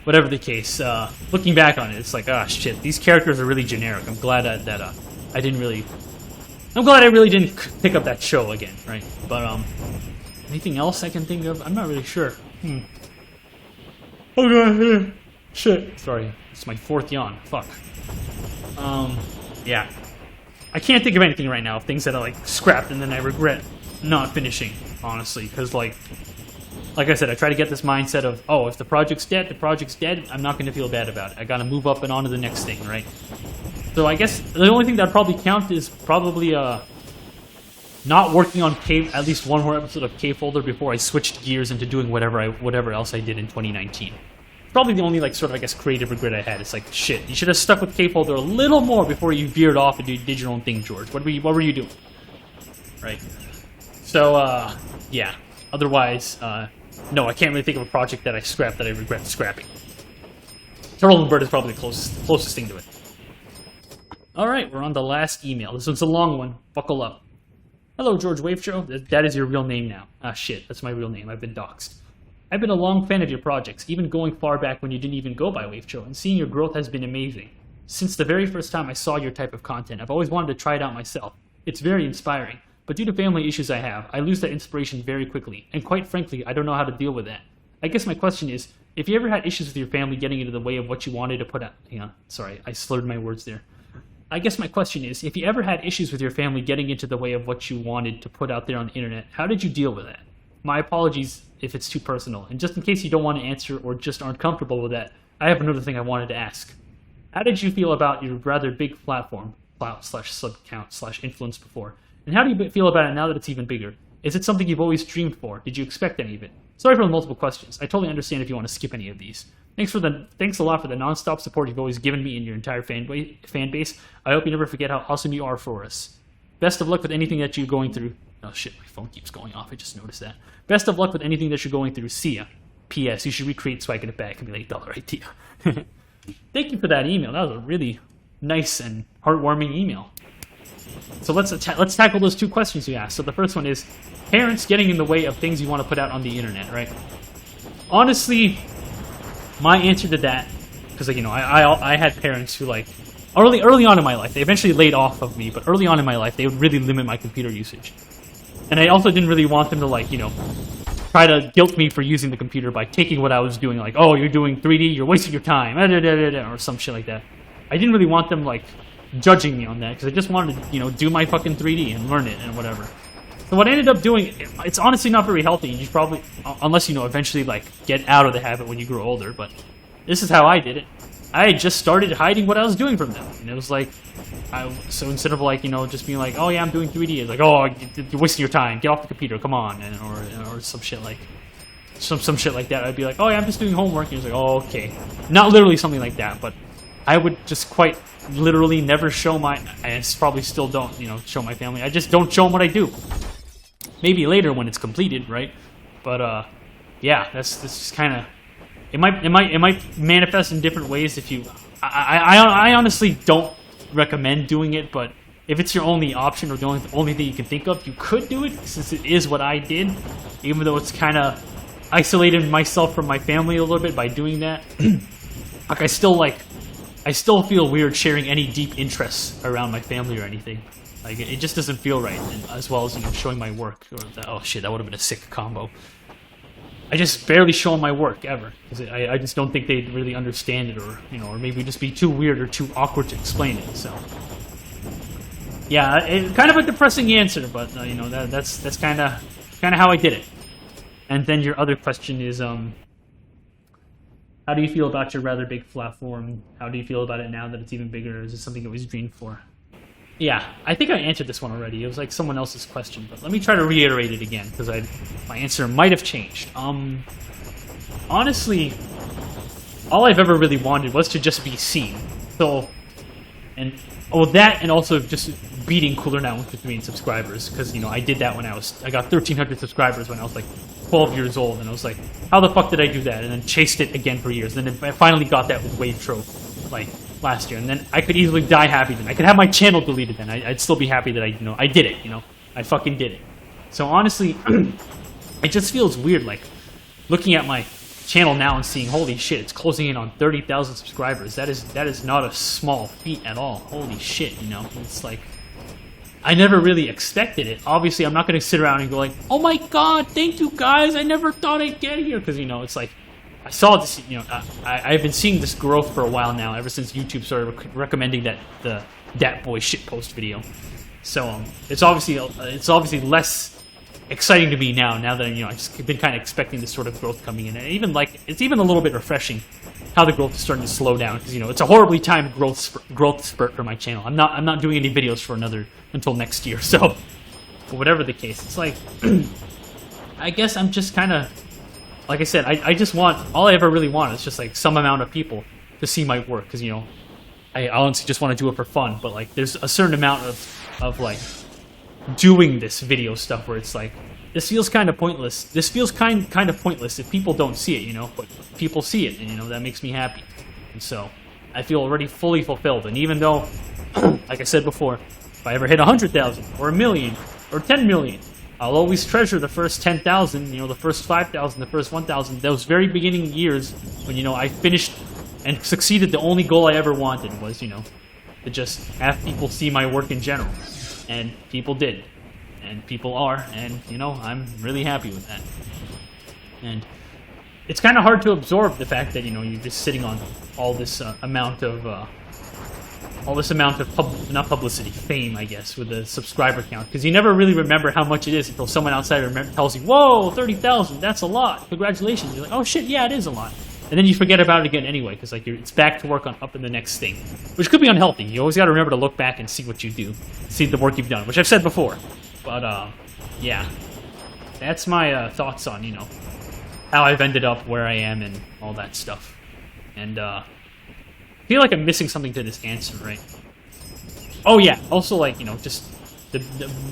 whatever the case, looking back on it, it's like, shit, these characters are really generic. I'm glad that I really didn't pick up that show again, right? But, anything else I can think of? I'm not really sure. Oh god, shit. Sorry, it's my 4th yawn. Fuck. Yeah. I can't think of anything right now of things that I, like, scrapped and then I regret not finishing, honestly, because, like I said, I try to get this mindset of, oh, if the project's dead, the project's dead, I'm not going to feel bad about it. I got to move up and on to the next thing, right? So I guess the only thing that would probably count is probably not working on at least one more episode of K-Folder before I switched gears into doing whatever else I did in 2019. Probably the only, like, sort of, I guess, creative regret I had. It's like, shit, you should have stuck with K-Folder a little more before you veered off and did your own thing, George. What were you doing? Right. So, yeah. Otherwise, no, I can't really think of a project that I scrapped that I regret scrapping. Turtle and Bird is probably the closest thing to it. Alright, we're on the last email. This one's a long one. Buckle up. Hello, George Wavetro. That is your real name now. Ah, shit. That's my real name. I've been doxxed. I've been a long fan of your projects, even going far back when you didn't even go by Wavetro, and seeing your growth has been amazing. Since the very first time I saw your type of content, I've always wanted to try it out myself. It's very inspiring, but due to family issues I have, I lose that inspiration very quickly, and quite frankly, I don't know how to deal with that. I guess my question is, if you ever had issues with your family getting into the way of what you wanted to put out... Hang on, sorry, I slurred my words there. I guess my question is, if you ever had issues with your family getting into the way of what you wanted to put out there on the internet, how did you deal with that? My apologies if it's too personal, and just in case you don't want to answer or just aren't comfortable with that, I have another thing I wanted to ask. How did you feel about your rather big platform, clout/sub count/influence before, and how do you feel about it now that it's even bigger? Is it something you've always dreamed for? Did you expect any of it? Sorry for the multiple questions. I totally understand if you want to skip any of these. Thanks a lot for the non-stop support you've always given me and your entire fan base. I hope you never forget how awesome you are for us. Best of luck with anything that you're going through. Oh shit, my phone keeps going off. I just noticed that. Best of luck with anything that you're going through. See ya. P.S. You should recreate Swag in a Bag. It can be like $8 idea. Thank you for that email. That was a really nice and heartwarming email. So let's tackle those two questions you asked. So the first one is parents getting in the way of things you want to put out on the internet, right? Honestly, my answer to that, because like, you know, I had parents who like early on in my life, they eventually laid off of me, but early on in my life, they would really limit my computer usage. And I also didn't really want them to like, you know, try to guilt me for using the computer by taking what I was doing, like, oh, you're doing 3D, you're wasting your time, or some shit like that. I didn't really want them like judging me on that, because I just wanted to, you know, do my fucking 3D and learn it and whatever. So what I ended up doing, it's honestly not very healthy. You probably, unless, you know, eventually like get out of the habit when you grow older, but this is how I did it. I had just started hiding what I was doing from them, and it was like, so instead of like, you know, just being like, oh yeah, I'm doing 3D, it's like, oh, you're wasting your time, get off the computer, come on, and, or some shit like, some shit like that. I'd be like, oh yeah, I'm just doing homework, and he's like, oh, okay. Not literally something like that, but I would just quite literally never show my, I probably still don't, you know, show my family. I just don't show them what I do. Maybe later when it's completed, right? But yeah, that's just kind of, it might manifest in different ways if you. I honestly don't recommend doing it, but if it's your only option or the only thing you can think of, you could do it, since it is what I did, even though it's kind of isolated myself from my family a little bit by doing that. Like I still feel weird sharing any deep interests around my family or anything. Like it just doesn't feel right, and as well as, you know, showing my work. Or oh shit, that would have been a sick combo. I just barely show them my work ever, because I just don't think they'd really understand it, or, you know, or maybe just be too weird or too awkward to explain it. So yeah, it's kind of a depressing answer, but you know, that's kind of how I did it. And then your other question is, how do you feel about your rather big platform? How do you feel about it now that it's even bigger? Is it something you always dreamed for? Yeah, I think I answered this one already. It was like someone else's question, but let me try to reiterate it again, because my answer might have changed. Honestly, all I've ever really wanted was to just be seen. So, and that, and also just beating Cooler Now 1 million subscribers, because, you know, I did that when I got 1,300 subscribers when I was like 12 years old, and I was like, how the fuck did I do that? And then chased it again for years, and then I finally got that with wavetro, like last year, and then I could easily die happy then. I could have my channel deleted then. I'd still be happy that I did it, you know. I fucking did it. So honestly, it just feels weird, like, looking at my channel now and seeing, holy shit, it's closing in on 30,000 subscribers. That is not a small feat at all. Holy shit, you know. It's like, I never really expected it. Obviously, I'm not going to sit around and go like, oh my god, thank you guys, I never thought I'd get here. Because, you know, it's like, I saw this, you know, I've been seeing this growth for a while now, ever since YouTube started recommending the Dat Boy shitpost video. So it's obviously less exciting to me now that, you know, I've just been kind of expecting this sort of growth coming in, and even like it's even a little bit refreshing how the growth is starting to slow down, because, you know, it's a horribly timed growth spurt for my channel. I'm not doing any videos for until next year. So, but whatever the case, it's like I guess I'm just kind of. Like I said, I just want, all I ever really want is just like some amount of people to see my work, because, you know, I honestly just want to do it for fun, but like there's a certain amount of like doing this video stuff where it's like, this feels kind of pointless. This feels kind of pointless if people don't see it, you know, but people see it, and, you know, that makes me happy. And so, I feel already fully fulfilled. And even though, like I said before, if I ever hit 100,000, or 1 million, or 10 million, I'll always treasure the first 10,000, you know, the first 5,000, the first 1,000, those very beginning years when, you know, I finished and succeeded. The only goal I ever wanted was, you know, to just have people see my work in general. And people did. And people are. And, you know, I'm really happy with that. And it's kind of hard to absorb the fact that, you know, you're just sitting on all this amount of not publicity, fame, I guess, with the subscriber count, because you never really remember how much it is until someone outside tells you, "Whoa, 30,000, that's a lot! Congratulations!" You're like, "Oh shit, yeah, it is a lot," and then you forget about it again anyway, because like it's back to work on up in the next thing, which could be unhealthy. You always got to remember to look back and see what you do, see the work you've done, which I've said before. But yeah, that's my thoughts on, you know, how I've ended up where I am and all that stuff, and I feel like I'm missing something to this answer, right? Oh yeah, also like, you know, just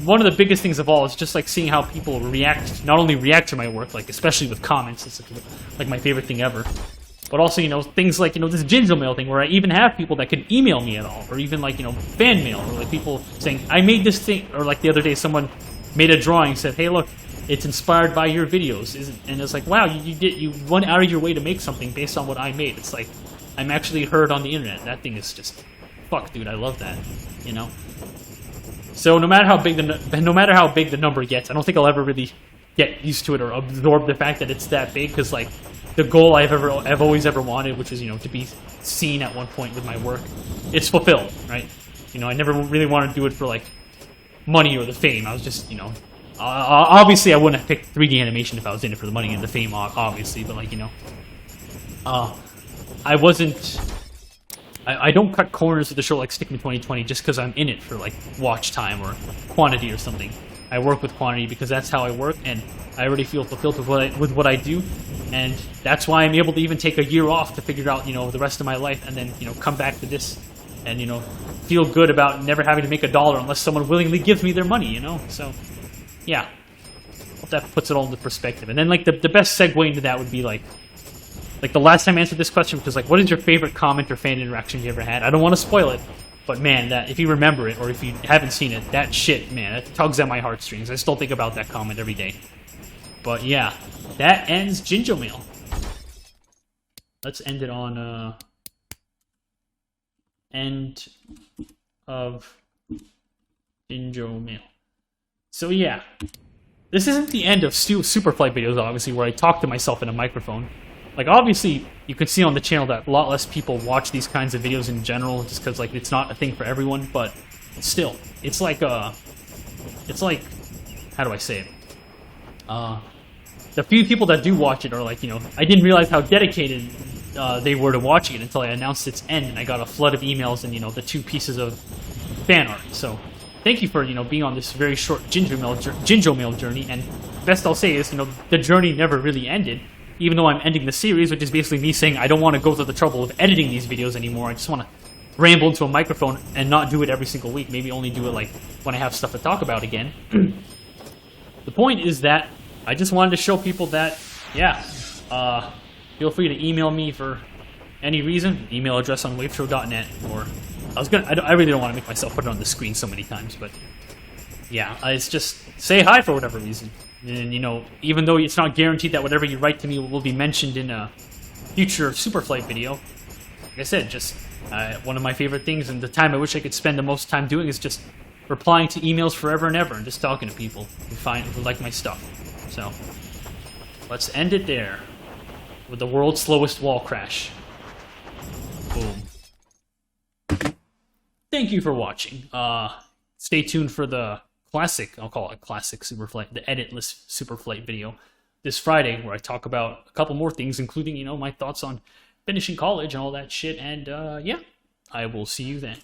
one of the biggest things of all is just like seeing how people react, not only react to my work, like especially with comments, it's like my favorite thing ever, but also, you know, things like, you know, this Jinjomail thing where I even have people that can email me at all, or even like, you know, fan mail, or like people saying, "I made this thing," or like the other day someone made a drawing, said, "Hey look, it's inspired by your videos," and it's like, wow, you went out of your way to make something based on what I made. It's like, I'm actually heard on the internet. That thing is just, fuck, dude, I love that, you know? So no matter how big the number gets, I don't think I'll ever really get used to it or absorb the fact that it's that big, because like the goal I've always ever wanted, which is, you know, to be seen at one point with my work, it's fulfilled, right? You know, I never really wanted to do it for like money or the fame. I was just, you know, obviously I wouldn't have picked 3D animation if I was in it for the money and the fame, obviously, but like, you know, I don't cut corners with the show like Stickmen 2020 just because I'm in it for like watch time or quantity or something. I work with quantity because that's how I work, and I already feel fulfilled with what I do, and that's why I'm able to even take a year off to figure out, you know, the rest of my life, and then, you know, come back to this and, you know, feel good about never having to make $1 unless someone willingly gives me their money, you know? So, yeah. Hope that puts it all into perspective. And then, like, the best segue into that would be, like the last time I answered this question, because, like, what is your favorite comment or fan interaction you ever had? I don't want to spoil it, but, man, that if you remember it, or if you haven't seen it, that shit, man, it tugs at my heartstrings. I still think about that comment every day. But, yeah, that ends Jinjomail. Let's end it on, end of Jinjomail. So, yeah. This isn't the end of Superflight videos, obviously, where I talk to myself in a microphone. Like, obviously, you can see on the channel that a lot less people watch these kinds of videos in general, just because, like, it's not a thing for everyone, but still, it's like, how do I say it? The few people that do watch it are like, you know, I didn't realize how dedicated they were to watching it until I announced its end, and I got a flood of emails and, you know, the 2 pieces of fan art. So, thank you for, you know, being on this very short Jinjomail journey, and best I'll say is, you know, the journey never really ended. Even though I'm ending the series, which is basically me saying I don't want to go through the trouble of editing these videos anymore. I just want to ramble into a microphone and not do it every single week. Maybe only do it like when I have stuff to talk about again. The point is that I just wanted to show people that, yeah, feel free to email me for any reason. Email address on wavetro.net, or I really don't want to make myself put it on the screen so many times, but yeah, it's just say hi for whatever reason. And, you know, even though it's not guaranteed that whatever you write to me will be mentioned in a future Superflight video, like I said, just one of my favorite things, and the time I wish I could spend the most time doing, is just replying to emails forever and ever and just talking to people who like my stuff. So, let's end it there with the world's slowest wall crash. Boom. Thank you for watching. Stay tuned for the classic, I'll call it classic Superflight, the editless Superflight video this Friday, where I talk about a couple more things, including, you know, my thoughts on finishing college and all that shit, and yeah, I will see you then.